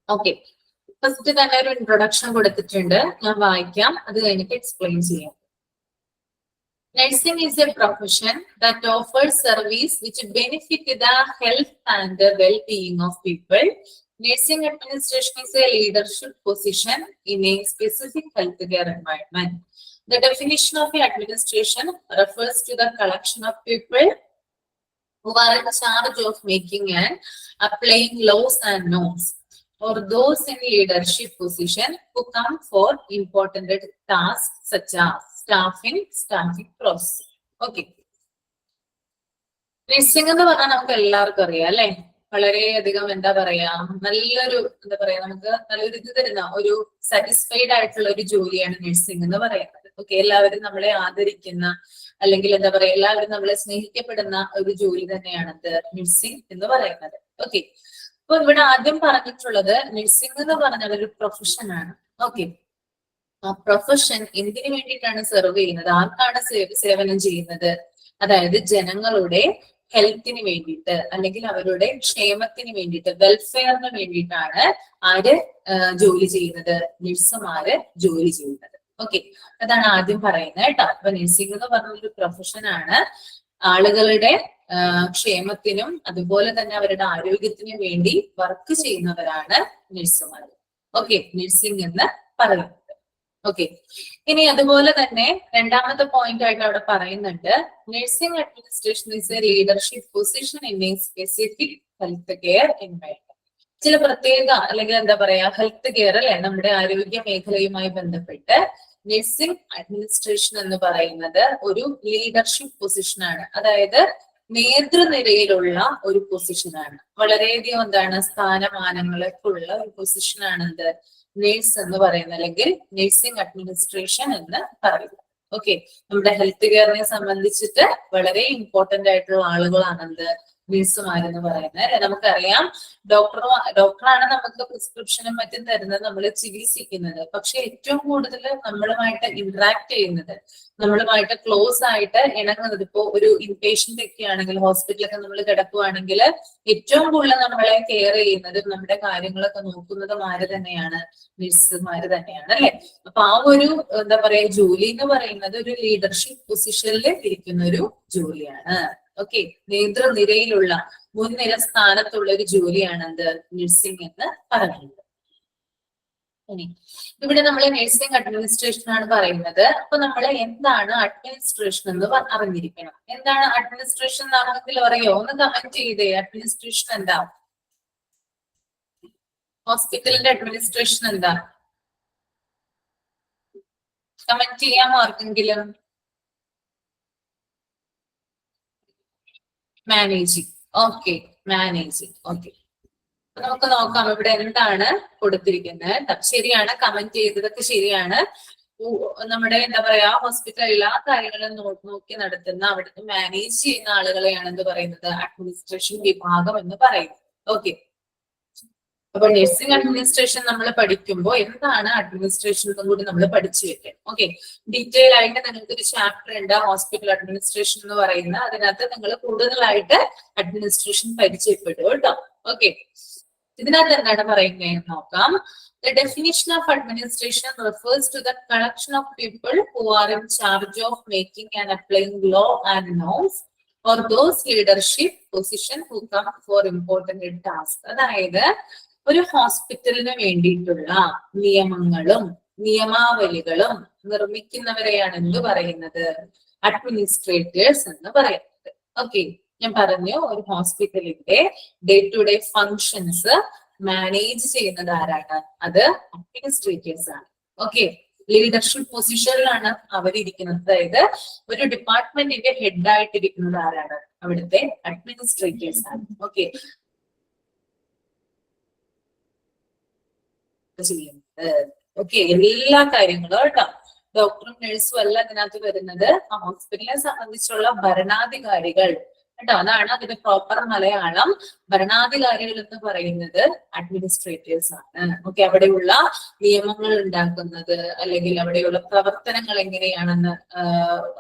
ഓക്കെ, ഫസ്റ്റ് തന്നെ ഒരു ഇൻട്രൊഡക്ഷൻ കൊടുത്തിട്ടുണ്ട്, ഞാൻ വായിക്കാം. അത് കഴിഞ്ഞിട്ട് എക്സ്പ്ലെയിൻ ചെയ്യാം. Nursing is a profession that offers service which benefit the health and the well-being of people. Nursing administration is a leadership position in a specific healthcare environment. The definition of the administration refers to the collection of people who are in charge of making and applying laws and norms, or those in leadership position who come for important tasks such as staffing process. Okay. Nursing എന്ന് പറഞ്ഞാൽ നമുക്ക് എല്ലാവർക്കും അറിയാം അല്ലെ, വളരെയധികം എന്താ പറയാ, നല്ലൊരു എന്താ പറയാ, നമുക്ക് നല്ലൊരു ഇത് തരുന്ന ഒരു സാറ്റിസ്ഫൈഡ് ആയിട്ടുള്ള ഒരു ജോലിയാണ് നഴ്സിംഗ് എന്ന് പറയുന്നത്. ഓക്കെ, എല്ലാവരും നമ്മളെ ആദരിക്കുന്ന അല്ലെങ്കിൽ എന്താ പറയാ, എല്ലാവരും നമ്മളെ സ്നേഹിക്കപ്പെടുന്ന ഒരു ജോലി തന്നെയാണ് നഴ്സിംഗ് എന്ന് പറയുന്നത്. ഓക്കെ, അപ്പൊ ഇവിടെ ആദ്യം പറഞ്ഞിട്ടുള്ളത് നഴ്സിംഗ് എന്ന് പറഞ്ഞാൽ ഒരു പ്രൊഫഷനാണ്. ഓക്കെ, ആ പ്രൊഫഷൻ എന്തിനു വേണ്ടിയിട്ടാണ് സെർവ് ചെയ്യുന്നത്, ആർക്കാണ് സേവനം ചെയ്യുന്നത്? അതായത് ജനങ്ങളുടെ ഹെൽത്തിന് വേണ്ടിയിട്ട് അല്ലെങ്കിൽ അവരുടെ ക്ഷേമത്തിന് വേണ്ടിയിട്ട്, വെൽഫെയറിന് വേണ്ടിയിട്ടാണ് ആര് ജോലി ചെയ്യുന്നത്? നഴ്സുമാര് ജോലി ചെയ്യുന്നത്. ഓക്കെ, അതാണ് ആദ്യം പറയുന്നത് കേട്ടോ. അപ്പൊ നഴ്സിംഗ് എന്ന് പറഞ്ഞൊരു പ്രൊഫഷനാണ്. ആളുകളുടെ ക്ഷേമത്തിനും അതുപോലെ തന്നെ അവരുടെ ആരോഗ്യത്തിനും വേണ്ടി വർക്ക് ചെയ്യുന്നവരാണ് നഴ്സുമാർ. ഓക്കെ, നഴ്സിംഗ് എന്ന് പറയുന്നത്. ഓക്കെ, ഇനി അതുപോലെ തന്നെ രണ്ടാമത്തെ പോയിന്റ് ആയിട്ട് അവിടെ പറയുന്നുണ്ട്, nursing administration is A leadership position in A specific health care environment. ചില പ്രത്യേക അല്ലെങ്കിൽ എന്താ പറയാ ഹെൽത്ത് കെയർ അല്ലെ, നമ്മുടെ ആരോഗ്യ മേഖലയുമായി ബന്ധപ്പെട്ട് നഴ്സിംഗ് അഡ്മിനിസ്ട്രേഷൻ എന്ന് പറയുന്നത് ഒരു ലീഡർഷിപ്പ് പൊസിഷനാണ്. അതായത് നേതൃനിരയിലുള്ള ഒരു പൊസിഷനാണ്. വളരെയധികം എന്താണ് സ്ഥാനമാനങ്ങളൊക്കെ ഉള്ള ഒരു പൊസിഷനാണ് എന്ത് നേഴ്സ് എന്ന് പറയുന്നത്, അല്ലെങ്കിൽ നഴ്സിംഗ് അഡ്മിനിസ്ട്രേഷൻ എന്ന് പറയുന്നത്. ഓക്കെ, നമ്മുടെ ഹെൽത്ത് കെയറിനെ സംബന്ധിച്ചിട്ട് വളരെ ആയിട്ടുള്ള ആളുകളാണ് എന്ത് നഴ്സുമാരെന്ന് പറയുന്നത്. നമുക്കറിയാം, ഡോക്ടറാണ് നമുക്ക് പ്രിസ്ക്രിപ്ഷനും മറ്റും തരുന്നത്, നമ്മൾ ചികിത്സിക്കുന്നത്. പക്ഷെ ഏറ്റവും കൂടുതൽ നമ്മളുമായിട്ട് ഇന്ററാക്ട് ചെയ്യുന്നത്, നമ്മളുമായിട്ട് ക്ലോസ് ആയിട്ട് ഇണങ്ങുന്നത്, ഇപ്പോ ഒരു ഇൻപേഷ്യന്റ് ഒക്കെ ആണെങ്കിൽ ഹോസ്പിറ്റലൊക്കെ നമ്മൾ കിടക്കുവാണെങ്കിൽ ഏറ്റവും കൂടുതൽ നമ്മളെ കെയർ ചെയ്യുന്നതും നമ്മുടെ കാര്യങ്ങളൊക്കെ നോക്കുന്നതും ആര് തന്നെയാണ്? നഴ്സുമാര് തന്നെയാണ് അല്ലെ. അപ്പൊ ആ ഒരു എന്താ പറയാ ജോലി എന്ന് പറയുന്നത് ഒരു ലീഡർഷിപ്പ് പൊസിഷനിൽ ഇരിക്കുന്ന ഒരു ജോലിയാണ്. ഓക്കെ, നേതൃനിരയിലുള്ള മുൻനിര സ്ഥാനത്തുള്ള ഒരു ജോലിയാണ് എന്ത് നഴ്സിംഗ് എന്ന് പറയുന്നത്. ഇനി ഇവിടെ നമ്മൾ നഴ്സിംഗ് അഡ്മിനിസ്ട്രേഷൻ ആണ് പറയുന്നത്. അപ്പൊ നമ്മൾ എന്താണ് അഡ്മിനിസ്ട്രേഷൻ എന്ന് അറിഞ്ഞിരിക്കണം. എന്താണ് അഡ്മിനിസ്ട്രേഷൻ എന്നാണെങ്കിൽ അറിയോ? ഒന്ന് കമന്റ് ചെയ്തേ. അഡ്മിനിസ്ട്രേഷൻ എന്താ? ഹോസ്പിറ്റലിന്റെ അഡ്മിനിസ്ട്രേഷൻ എന്താ? കമന്റ് ചെയ്യാമോ ആർക്കെങ്കിലും? മാനേജിങ്. Okay, managing. ഓക്കെ, നമുക്ക് നോക്കാം ഇവിടെ എന്താണ് കൊടുത്തിരിക്കുന്നത്. ശരിയാണ്, കമന്റ് ചെയ്തതൊക്കെ ശരിയാണ്. നമ്മുടെ എന്താ പറയാ ഹോസ്പിറ്റൽ എല്ലാ കാര്യങ്ങളും നോക്കി നടത്തുന്ന, അവിടുത്തെ മാനേജ് ചെയ്യുന്ന ആളുകളെയാണ് എന്ത് പറയുന്നത്? അഡ്മിനിസ്ട്രേഷൻ വിഭാഗം എന്ന് പറയുന്നത്. ഓക്കെ, അപ്പൊ നഴ്സിംഗ് അഡ്മിനിസ്ട്രേഷൻ നമ്മൾ പഠിക്കുമ്പോൾ എന്താണ് അഡ്മിനിസ്ട്രേഷൻ എന്നും കൂടി നമ്മൾ പഠിച്ചു വെക്കാം. ഓക്കെ, ഡീറ്റെയിൽ ആയിട്ട് നിങ്ങൾക്ക് ഒരു ചാപ്റ്റർ ഉണ്ട് ഹോസ്പിറ്റൽ അഡ്മിനിസ്ട്രേഷൻ എന്ന് പറയുന്ന, അതിനകത്ത് നിങ്ങൾ കൂടുതലായിട്ട് അഡ്മിനിസ്ട്രേഷൻ പരിചയപ്പെടും കേട്ടോ. ഓക്കെ, ഇതിനകത്ത് എന്താണ് പറയുന്നത് നോക്കാം. The definition of administration refers to the collection of people who are in charge of making and applying law and norms, or those leadership position who come for important tasks. അതായത് ഒരു ഹോസ്പിറ്റലിന് വേണ്ടിയിട്ടുള്ള നിയമങ്ങളും നിയമാവലികളും നിർമ്മിക്കുന്നവരെയാണ് എന്ത് പറയുന്നത്? അഡ്മിനിസ്ട്രേറ്റേഴ്സ് എന്ന് പറയുന്നത്. Okay, ഞാൻ പറഞ്ഞു ഒരു ഹോസ്പിറ്റലിന്റെ day to day functions manage ചെയ്യുന്നത് ആരാണ്? അത് അഡ്മിനിസ്ട്രേറ്റേഴ്സ് ആണ്. ഓക്കെ, ലീഡർഷിപ്പ് പൊസിഷനിലാണ് അവരിയ്ക്കുന്നത്. അതായത് ഒരു ഡിപ്പാർട്ട്മെന്റിന്റെ ഹെഡ് ആയിട്ടിരിക്കുന്നത് ആരാണ്? അവിടുത്തെ അഡ്മിനിസ്ട്രേറ്റേഴ്സ് ആണ്. ഓക്കെ, ചെയ്യുന്നത്. ഓക്കെ, എല്ലാ കാര്യങ്ങളും കേട്ടോ. ഡോക്ടറും നഴ്സും അല്ല ഇതിനകത്ത് വരുന്നത്. ആ ഹോസ്പിറ്റലിനെ സംബന്ധിച്ചുള്ള ഭരണാധികാരികൾ കേട്ടോ, അതാണ് അതിന്റെ പ്രോപ്പർ മലയാളം. ഭരണാധികാരികൾ എന്ന് പറയുന്നത് അഡ്മിനിസ്ട്രേറ്റേഴ്സ് ആണ്. ഓക്കെ, അവിടെയുള്ള നിയമങ്ങൾ ഉണ്ടാക്കുന്നത് അല്ലെങ്കിൽ അവിടെയുള്ള പ്രവർത്തനങ്ങൾ എങ്ങനെയാണെന്ന്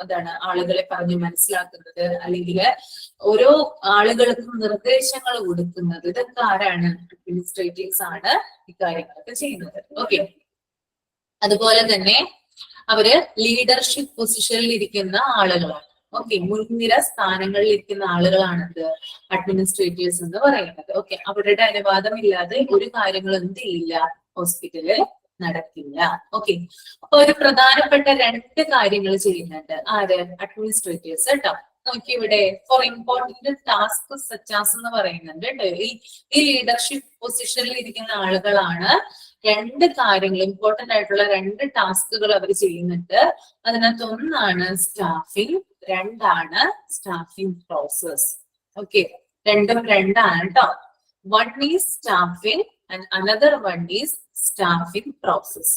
എന്താണ് ആളുകളെ പറഞ്ഞ് മനസ്സിലാക്കുന്നത്, അല്ലെങ്കിൽ ഓരോ ആളുകൾക്കും നിർദ്ദേശങ്ങൾ കൊടുക്കുന്നത്, ഇതൊക്കെ ആരാണ്? അഡ്മിനിസ്ട്രേറ്റേഴ്സ് ആണ് ഇക്കാര്യങ്ങളൊക്കെ ചെയ്യുന്നത്. ഓക്കെ, അതുപോലെ തന്നെ അവര് ലീഡർഷിപ്പ് പൊസിഷനിൽ ഇരിക്കുന്ന ആളുകളാണ്. ഓക്കെ, മുൻനിര സ്ഥാനങ്ങളിൽ ഇരിക്കുന്ന ആളുകളാണിത് അഡ്മിനിസ്ട്രേറ്റേഴ്സ് എന്ന് പറയുന്നത്. ഓക്കെ, അവരുടെ അനുവാദം ഇല്ലാതെ ഒരു കാര്യങ്ങളും എന്ത് ചെയ്യില്ല, ഹോസ്പിറ്റലിൽ നടക്കില്ല. ഓക്കെ, അപ്പൊ ഒരു പ്രധാനപ്പെട്ട 2 കാര്യങ്ങൾ ചെയ്യുന്നുണ്ട് ആര്, അഡ്മിനിസ്ട്രേറ്റേഴ്സ് കേട്ടോ. നോക്കി ഇവിടെ ഫോർ ഇമ്പോർട്ടന്റ് ടാസ്ക് സച്ചാസ് എന്ന് പറയുന്നുണ്ട് കേട്ടോ. ഈ ലീഡർഷിപ്പ് പൊസിഷനിൽ ഇരിക്കുന്ന ആളുകളാണ് 2 കാര്യങ്ങൾ, ഇമ്പോർട്ടന്റ് ആയിട്ടുള്ള 2 ടാസ്കുകൾ അവർ ചെയ്യുന്നുണ്ട്. അതിനകത്ത് ഒന്നാണ് സ്റ്റാഫിംഗ്, 2 സ്റ്റാഫിംഗ് പ്രോസസ്. ഓക്കെ, രണ്ടും 2 കേട്ടോ. 1 is staffing and another 1 is staffing process.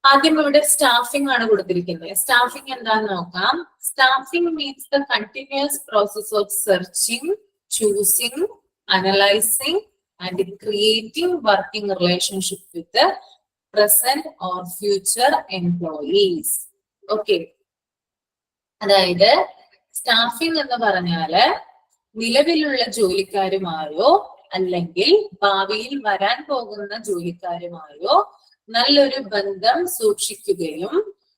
ആദ്യം ഇവിടെ സ്റ്റാഫിംഗ് ആണ് കൊടുത്തിരിക്കുന്നത്. സ്റ്റാഫിംഗ് എന്താന്ന് നോക്കാം. Staffing means the continuous process of searching, choosing, analysing and creating working relationship with the present or future employees. Okay, അതായത് staffing എന്ന് പറഞ്ഞാല് നിലവിലുള്ള ജോലിക്കാരുമായോ അല്ലെങ്കിൽ ഭാവിയിൽ വരാൻ പോകുന്ന ജോലിക്കാരുമായോ നല്ലൊരു ബന്ധം സൂക്ഷിക്കുകയും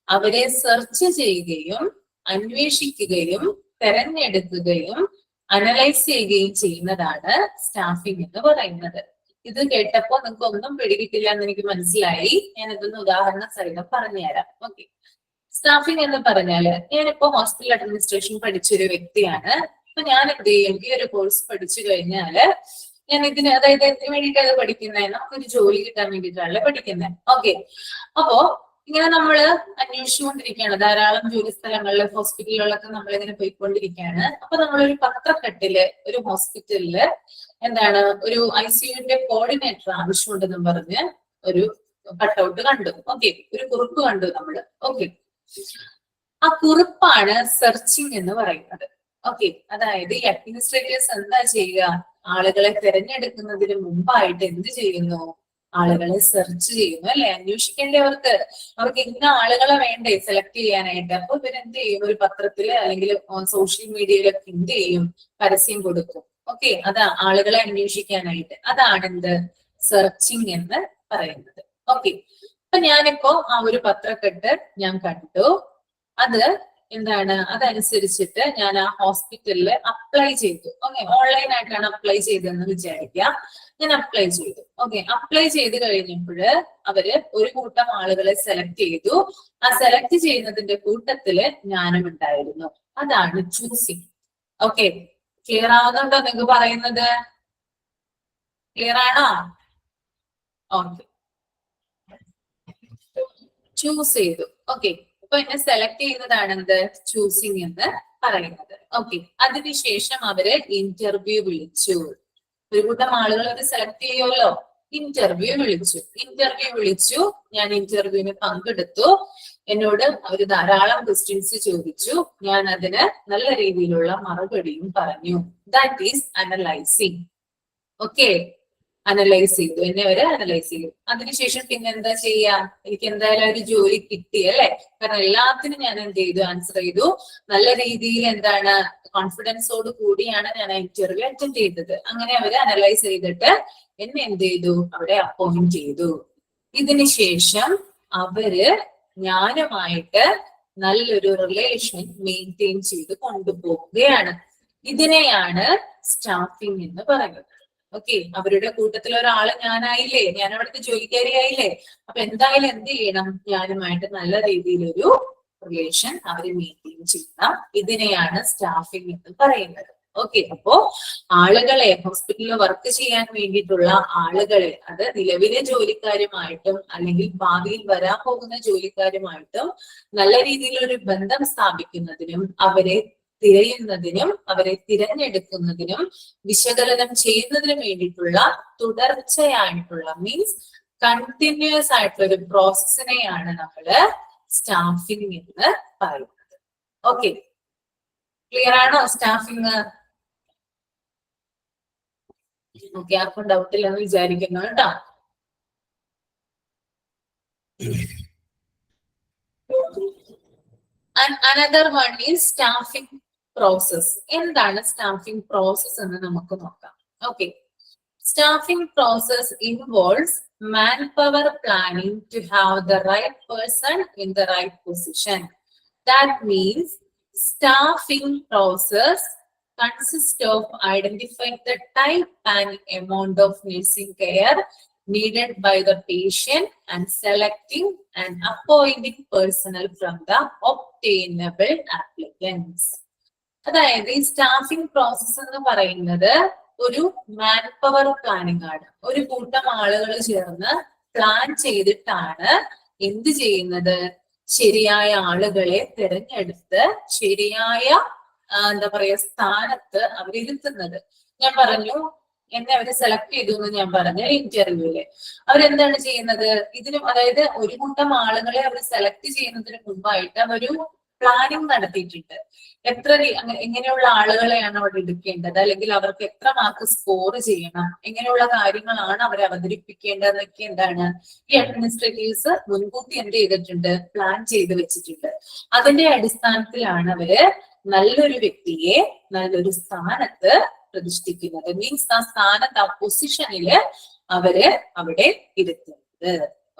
അവരെ സെർച്ച് ചെയ്യുകയും അന്വേഷിക്കുകയും തെരഞ്ഞെടുക്കുകയും അനലൈസ് ചെയ്യുകയും ചെയ്യുന്നതാണ് സ്റ്റാഫിംഗ് എന്ന് പറയുന്നത്. ഇത് കേട്ടപ്പോ നിങ്ങൾക്ക് ഒന്നും പിടികിട്ടില്ല എന്ന് എനിക്ക് മനസ്സിലായി. ഞാൻ ഇതൊന്ന് ഉദാഹരണ സഹിതം പറഞ്ഞുതരാം. ഓക്കെ, സ്റ്റാഫിംഗ് എന്ന് പറഞ്ഞാല് ഞാനിപ്പോ ഹോസ്പിറ്റൽ അഡ്മിനിസ്ട്രേഷൻ പഠിച്ചൊരു വ്യക്തിയാണ്. അപ്പൊ ഞാൻ എന്ത് ചെയ്യും, ഈ ഒരു കോഴ്സ് പഠിച്ചു കഴിഞ്ഞാല് ഞാൻ ഇതിന്, അതായത് എന്തിനു വേണ്ടിയിട്ടാണ് പഠിക്കുന്നത്, നമുക്കൊരു ജോലി കിട്ടാൻ വേണ്ടിയിട്ടാണല്ലേ പഠിക്കുന്നത്. ഓക്കെ, അപ്പോ ഇങ്ങനെ നമ്മള് അന്വേഷിച്ചുകൊണ്ടിരിക്കുകയാണ്. ധാരാളം ജോലി സ്ഥലങ്ങളില്, ഹോസ്പിറ്റലുകളിലൊക്കെ നമ്മളിങ്ങനെ പോയിക്കൊണ്ടിരിക്കുകയാണ്. അപ്പൊ നമ്മളൊരു പത്രക്കെട്ടില് ഒരു ഹോസ്പിറ്റലില് എന്താണ് ഒരു ICUവിന്റെ കോർഡിനേറ്റർ ആവശ്യമുണ്ടെന്നും പറഞ്ഞ് ഒരു കട്ടൗട്ട് കണ്ടു. ഓക്കെ, ഒരു കുറിപ്പ് കണ്ടു നമ്മള്. ഓക്കെ, ആ കുറിപ്പാണ് സെർച്ചിങ് എന്ന് പറയുന്നത്. ഓക്കെ, അതായത് ഈ അഡ്മിനിസ്ട്രേറ്റേഴ്സ് എന്താ ചെയ്യുക, ആളുകളെ തിരഞ്ഞെടുക്കുന്നതിന് മുമ്പായിട്ട് എന്ത് ചെയ്യുന്നു, ആളുകളെ സെർച്ച് ചെയ്യുന്നു അല്ലെ, അന്വേഷിക്കേണ്ടേ അവർക്ക് ഇന്ന ആളുകളെ വേണ്ടേ സെലക്ട് ചെയ്യാനായിട്ട്. അപ്പൊ ഇവരെന്ത് ചെയ്യും, ഒരു പത്രത്തില് അല്ലെങ്കിൽ സോഷ്യൽ മീഡിയയിലൊക്കെ എന്ത് ചെയ്യും, പരസ്യം കൊടുക്കും. ഓക്കെ, അതാ ആളുകളെ അന്വേഷിക്കാനായിട്ട്. അതാണ് എന്ത്, സെർച്ചിങ് എന്ന് പറയുന്നത്. ഓക്കെ, അപ്പൊ ഞാനിപ്പോ ആ ഒരു പത്രക്കെട്ട് ഞാൻ കണ്ടു. അത് എന്താണ്, അതനുസരിച്ചിട്ട് ഞാൻ ആ ഹോസ്പിറ്റലിൽ അപ്ലൈ ചെയ്തു. ഓക്കെ, ഓൺലൈൻ ആയിട്ടാണ് അപ്ലൈ ചെയ്തതെന്ന് വിചാരിക്കാം. ഞാൻ അപ്ലൈ ചെയ്തു. ഓക്കെ, അപ്ലൈ ചെയ്ത് കഴിഞ്ഞപ്പോൾ അവര് ഒരു കൂട്ടം ആളുകളെ സെലക്ട് ചെയ്തു. ആ സെലക്ട് ചെയ്യുന്നതിന്റെ കൂട്ടത്തില് ഞാനും ഉണ്ടായിരുന്നു. അതാണ് ചൂസിങ്. ഓക്കെ, ക്ലിയർ ആവുന്നുണ്ടോ നിങ്ങൾക്ക് പറയുന്നത്? ക്ലിയർ ആണോ? ഓക്കെ, ചൂസ് ചെയ്തു. ഓക്കെ, അപ്പൊ എന്നെ സെലക്ട് ചെയ്യുന്നതാണ് എന്ത്, ചൂസിങ് എന്ന് പറയുന്നത്. ഓക്കെ, അതിനുശേഷം അവര് ഇന്റർവ്യൂ വിളിച്ചു. ഒരു കൂട്ടം ആളുകൾ അവർ സെലക്ട് ചെയ്യുമല്ലോ, ഇന്റർവ്യൂ വിളിച്ചു. ഞാൻ ഇന്റർവ്യൂവിന് പങ്കെടുത്തു. എന്നോട് അവർ ധാരാളം ക്വസ്റ്റ്യൻസ് ചോദിച്ചു. ഞാൻ അതിന് നല്ല രീതിയിലുള്ള മറുപടിയും പറഞ്ഞു. That is analysing. Okay, analyse ചെയ്തു, എന്നെ അവര് അനലൈസ് ചെയ്തു. അതിനുശേഷം പിന്നെ എന്താ ചെയ്യാ, എനിക്ക് എന്തായാലും ഒരു ജോലി കിട്ടി അല്ലെ. കാരണം എല്ലാത്തിനും ഞാൻ എന്ത് ചെയ്തു, ആൻസർ ചെയ്തു. നല്ല രീതിയിൽ എന്താണ്, കോൺഫിഡൻസോട് കൂടിയാണ് ഞാൻ ഇന്റർവ്യൂ അറ്റൻഡ് ചെയ്തത്. അങ്ങനെ അവര് അനലൈസ് ചെയ്തിട്ട് എന്നെ എന്ത് ചെയ്തു, അവിടെ അപ്പോയിന്റ് ചെയ്തു. ഇതിനുശേഷം അവര് ഞാനുമായിട്ട് നല്ലൊരു റിലേഷൻ മെയിൻറ്റെയിൻ ചെയ്ത് കൊണ്ടുപോവുകയാണ്. ഇതിനെയാണ് സ്റ്റാഫിംഗ് എന്ന് പറയുന്നത്. ഓക്കെ, അവരുടെ കൂട്ടത്തിൽ ഒരാള് ഞാനായില്ലേ, ഞാൻ അവിടുത്തെ ജോലിക്കാരിയായില്ലേ. അപ്പൊ എന്തായാലും എന്ത് ചെയ്യണം, ഞാനുമായിട്ട് നല്ല രീതിയിലൊരു റിലേഷൻ അവര് മെയിൻറ്റെയിൻ ചെയ്യണം. ഇതിനെയാണ് സ്റ്റാഫിംഗ് എന്ന് പറയുന്നത്. ഓക്കെ, അപ്പോ ആളുകളെ, ഹോസ്പിറ്റലിൽ വർക്ക് ചെയ്യാൻ വേണ്ടിയിട്ടുള്ള ആളുകളെ, അത് നിലവിലെ ജോലിക്കാരുമായിട്ടും അല്ലെങ്കിൽ ഭാവിയിൽ വരാൻ പോകുന്ന ജോലിക്കാരുമായിട്ടും നല്ല രീതിയിലൊരു ബന്ധം സ്ഥാപിക്കുന്നതിനും അവരെ തിരയുന്നതിനും അവരെ തിരഞ്ഞെടുക്കുന്നതിനും വിശകലനം ചെയ്യുന്നതിനും വേണ്ടിയിട്ടുള്ള തുടർച്ചയായിട്ടുള്ള, മീൻസ് കണ്ടിന്യൂസ് ആയിട്ടുള്ള ഒരു പ്രോസസ്സിനെയാണ് നമ്മള് സ്റ്റാഫിംഗ് എന്ന് പറയുന്നത്. ഓക്കെ, ക്ലിയർ ആണോ സ്റ്റാഫിംഗ്? ഓക്കെ, ആർക്കും ഡൗട്ട് ഇല്ലെന്ന് വിചാരിക്കുന്നു കേട്ടോ. And another one is staffing process. എന്താണ് സ്റ്റാഫിംഗ് പ്രോസസ് എന്ന് നമുക്ക് നോക്കാം. Okay, Staffing process involves manpower planning to have the right person in the right position. That means staffing process consists of identifying the type and amount of nursing care needed by the patient and selecting and appointing personnel from the obtainable applicants. അതായത് ഈ staffing process എന്ന് പറയുന്നത് ഒരു man power planning ആണ്. ഒരു കൂട്ടം ആളുകൾ ചേർന്ന് പ്ലാൻ ചെയ്തിട്ടാണ് എന്ത് ചെയ്യുന്നത്, ശരിയായ ആളുകളെ തിരഞ്ഞെടുത്ത് ശരിയായ എന്താ പറയാ സ്ഥാനത്ത് അവരിരുത്തുന്നത്. ഞാൻ പറഞ്ഞു എന്നെ അവര് സെലക്ട് ചെയ്തു എന്ന് ഞാൻ പറഞ്ഞ ഇന്റർവ്യൂല് അവരെന്താണ് ചെയ്യുന്നത്, ഇതിനും അതായത് ഒരു കൂട്ടം ആളുകളെ അവർ സെലക്ട് ചെയ്യുന്നതിന് മുമ്പായിട്ട് അവരൊരു പ്ലാനിങ് നടത്തിയിട്ടുണ്ട്. എങ്ങനെയുള്ള ആളുകളെയാണ് അവിടെ എടുക്കേണ്ടത്, അല്ലെങ്കിൽ അവർക്ക് എത്ര മാർക്ക് സ്കോർ ചെയ്യണം, എങ്ങനെയുള്ള കാര്യങ്ങളാണ് അവരെ അവതരിപ്പിക്കേണ്ടതെന്നൊക്കെ എന്താണ് ഈ അഡ്മിനിസ്ട്രേറ്റീവ്സ് മുൻകൂട്ടി എന്ത് ചെയ്തിട്ടുണ്ട്, പ്ലാൻ ചെയ്ത് വെച്ചിട്ടുണ്ട്. അതിന്റെ അടിസ്ഥാനത്തിലാണ് അവര് നല്ലൊരു വ്യക്തിയെ നല്ലൊരു സ്ഥാനത്ത് പ്രതിഷ്ഠിക്കുന്നത്. മീൻസ് ആ സ്ഥാനത്ത് ആ പൊസിഷനില് അവര് അവിടെ ഇരുത്തുന്നത്.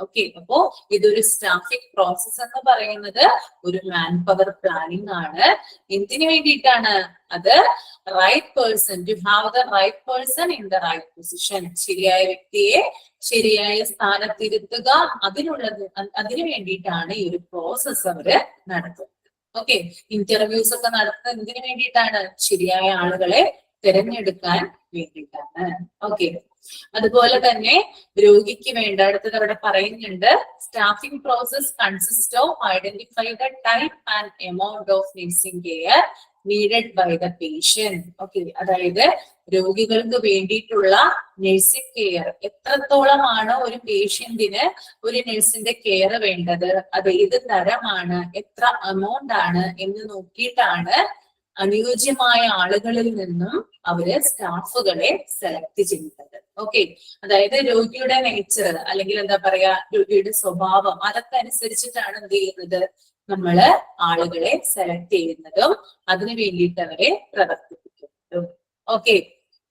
ഓക്കെ, അപ്പോ ഇതൊരു സ്റ്റാഫിംഗ് പ്രോസസ് എന്ന് പറയുന്നത് ഒരു മാൻ പവർ പ്ലാനിങ് ആണ്. എന്തിനു വേണ്ടിയിട്ടാണ്? അത് right person, to have the right person in the right position, ശരിയായ വ്യക്തിയെ ശരിയായ സ്ഥാനത്തിരുത്തുക, അതിനു വേണ്ടിയിട്ടാണ് ഈ ഒരു പ്രോസസ് അവര് നടത്തുന്നത്. ഓക്കെ, ഇന്റർവ്യൂസ് ഒക്കെ നടത്തുന്നത് എന്തിനു വേണ്ടിയിട്ടാണ്? ശരിയായ ആളുകളെ തിരഞ്ഞെടുക്കാൻ വേണ്ടിയിട്ടാണ്. ഓക്കെ, അതുപോലെ തന്നെ രോഗിക്ക് വേണ്ട അടുത്തത് അവിടെ പറയുന്നുണ്ട്, staffing process consist of identify the type and amount of nursing care needed by the patient. Okay, അതായത് രോഗികൾക്ക് വേണ്ടിയിട്ടുള്ള നഴ്സിംഗ് കെയർ എത്രത്തോളമാണ് ഒരു പേഷ്യന്റിന് ഒരു നഴ്സിന്റെ കെയർ വേണ്ടത്, അത് ഏത് തരമാണ്, എത്ര എമൗണ്ട് ആണ് എന്ന് നോക്കിയിട്ടാണ് അനുയോജ്യമായ ആളുകളിൽ നിന്നും അവര് സ്റ്റാഫുകളെ സെലക്ട് ചെയ്യുന്നത്. ഓക്കെ, അതായത് രോഗിയുടെ നേച്ചർ അല്ലെങ്കിൽ എന്താ പറയാ രോഗിയുടെ സ്വഭാവം അതൊക്കെ അനുസരിച്ചിട്ടാണ് എന്ത് ചെയ്യുന്നത്, നമ്മള് ആളുകളെ സെലക്ട് ചെയ്യുന്നതും അതിനു വേണ്ടിയിട്ട് അവരെ പ്രവർത്തിപ്പിക്കുന്നതും. ഓക്കെ,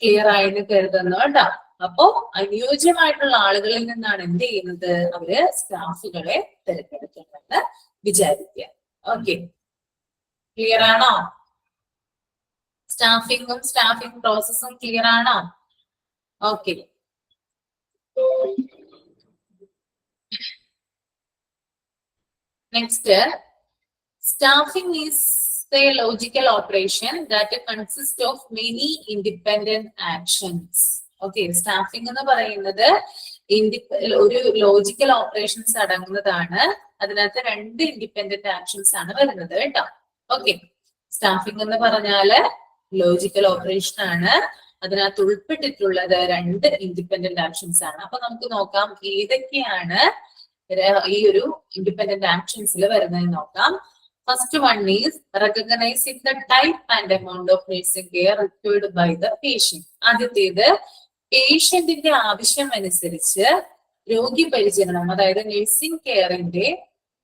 ക്ലിയർ ആയെന്ന് കരുതുന്നു കേട്ടോ. അപ്പോ അനുയോജ്യമായിട്ടുള്ള ആളുകളിൽ നിന്നാണ് എന്ത് ചെയ്യുന്നത്, അവര് സ്റ്റാഫുകളെ തിരഞ്ഞെടുക്കുന്നത് വിചാരിക്കുക. ഓക്കെ, ക്ലിയർ ആണോ? സ്റ്റാഫിംഗ് പ്രോസസ്സും ക്ലിയർ ആണോ? Okay, next, staffing is a logical operation that consists of many independent actions. Okay, staffing എന്ന് പറയുന്നത് ഒരു ലോജിക്കൽ ഓപ്പറേഷൻസ് അടങ്ങുന്നതാണ്. അതിനകത്ത് 2 ഇൻഡിപെൻഡന്റ് ആക്ഷൻസ് ആണ് വരുന്നത് കേട്ടോ. ഓക്കെ, സ്റ്റാഫിംഗ് എന്ന് പറഞ്ഞാല് ലോജിക്കൽ ഓപ്പറേഷൻ ആണ്. അതിനകത്ത് ഉൾപ്പെട്ടിട്ടുള്ളത് 2 ഇൻഡിപെൻഡന്റ് ആക്ഷൻസ് ആണ്. അപ്പൊ നമുക്ക് നോക്കാം ഏതൊക്കെയാണ് ഈ ഒരു ഇൻഡിപെൻഡന്റ് ആക്ഷൻസിൽ വരുന്നത് നോക്കാം. First one is recognizing the type and amount of nursing care required by the patient. ആദ്യത്തേത് പേഷ്യന്റിന്റെ ആവശ്യം അനുസരിച്ച് രോഗി പരിചരണം, അതായത് നഴ്സിംഗ് കെയറിന്റെ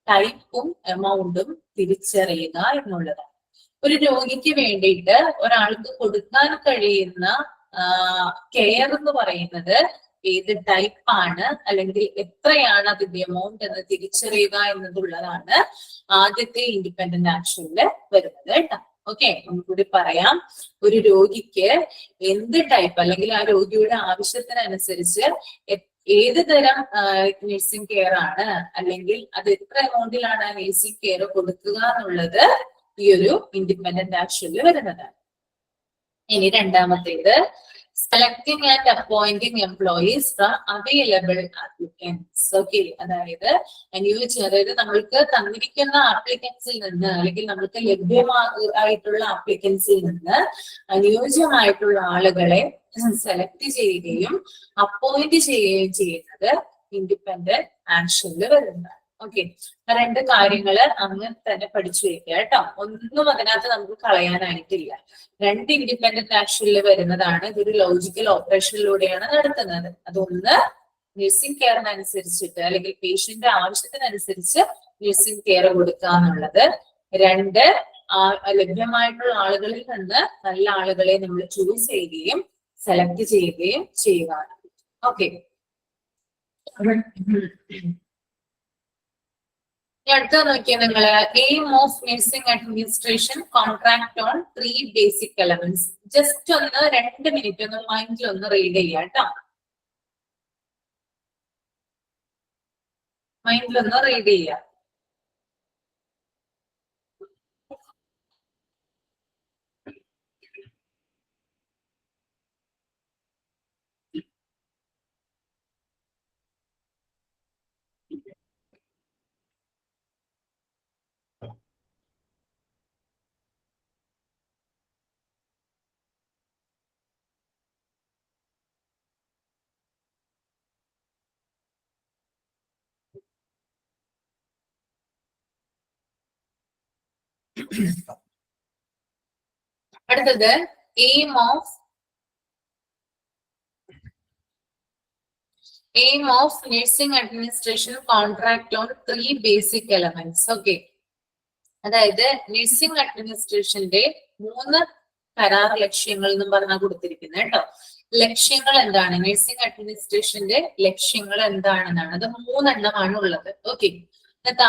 ടൈപ്പും എമൗണ്ടും തിരിച്ചറിയുക എന്നുള്ളതാണ്. ഒരു രോഗിക്ക് വേണ്ടിയിട്ട് ഒരാൾക്ക് കൊടുക്കാൻ കഴിയുന്ന കെയർ എന്ന് പറയുന്നത് ഏത് ടൈപ്പാണ് അല്ലെങ്കിൽ എത്രയാണ് അതിന്റെ എമൗണ്ട് എന്ന് തിരിച്ചറിയുക എന്നതുള്ളതാണ് ആദ്യത്തെ ഇൻഡിപെൻഡന്റ് ആക്ഷനില് വരുന്നത് കേട്ടോ. ഓക്കെ, നമുക്കൂടി പറയാം. ഒരു രോഗിക്ക് എന്ത് ടൈപ്പ് അല്ലെങ്കിൽ ആ രോഗിയുടെ ആവശ്യത്തിനനുസരിച്ച് ഏത് തരം നഴ്സിംഗ് കെയർ ആണ് അല്ലെങ്കിൽ അത് എത്ര എമൗണ്ടിലാണ് ആ നഴ്സിംഗ് കെയർ കൊടുക്കുക എന്നുള്ളത് ഈ ഒരു ഇൻഡിപെൻഡന്റ് ആക്ഷനിൽ വരുന്നതാണ്. ഇനി രണ്ടാമത്തേത് selecting and appointing employees from available applicants. Okay, അതായത് അതായത് നമ്മൾക്ക് തന്നിരിക്കുന്ന ആപ്ലിക്കൻസിൽ നിന്ന് അല്ലെങ്കിൽ നമ്മൾക്ക് ലഭ്യമായിട്ടുള്ള ആപ്ലിക്കൻസിൽ നിന്ന് അനുയോജ്യമായിട്ടുള്ള ആളുകളെ സെലക്ട് ചെയ്യുകയും അപ്പോയിന്റ് ചെയ്യുകയും ചെയ്യുന്നത് ഇൻഡിപെൻഡന്റ് ആക്ഷനിൽ വരുന്നതാണ്. ഓക്കെ, 2 കാര്യങ്ങള് അങ്ങനെ തന്നെ പഠിച്ചു വെക്കുക കേട്ടോ. ഒന്നും അതിനകത്ത് നമുക്ക് കളയാനായിട്ടില്ല. 2 ഇൻഡിപെൻഡന്റ് ആക്ഷനിൽ വരുന്നതാണ്. ഇതൊരു ലോജിക്കൽ ഓപ്പറേഷനിലൂടെയാണ് നടത്തുന്നത്. അതൊന്ന് നഴ്സിംഗ് കെയറിനനുസരിച്ചിട്ട് അല്ലെങ്കിൽ പേഷ്യന്റ് ആവശ്യത്തിനനുസരിച്ച് നഴ്സിംഗ് കെയർ കൊടുക്കുക എന്നുള്ളത്. 2, ലഭ്യമായിട്ടുള്ള ആളുകളിൽ നിന്ന് നല്ല ആളുകളെ നമ്മൾ ചൂസ് ചെയ്യുകയും സെലക്ട് ചെയ്യുകയും ചെയ്യുക. ഓക്കെ, അടുത്ത നോക്കിയാൽ നിങ്ങള് aim of nursing administration contract on 3 basic elements. Just ഒന്ന് 2 മിനിറ്റ് ഒന്ന് മൈൻഡിൽ ഒന്ന് റീഡ് ചെയ്യാം കേട്ടോ. മൈൻഡിൽ ഒന്ന് റീഡ് ചെയ്യാം. അടുത്തത് aim of nursing administration contract on 3 basic elements. Okay, അതായത് നഴ്സിംഗ് അഡ്മിനിസ്ട്രേഷന്റെ 3 കരാർ ലക്ഷ്യങ്ങൾ എന്നും പറഞ്ഞാൽ കൊടുത്തിരിക്കുന്നത് കേട്ടോ. ലക്ഷ്യങ്ങൾ എന്താണ്? നഴ്സിംഗ് അഡ്മിനിസ്ട്രേഷന്റെ ലക്ഷ്യങ്ങൾ എന്താണെന്നാണ്. അത് 3 എണ്ണമാണ് ഉള്ളത്. ഓക്കെ,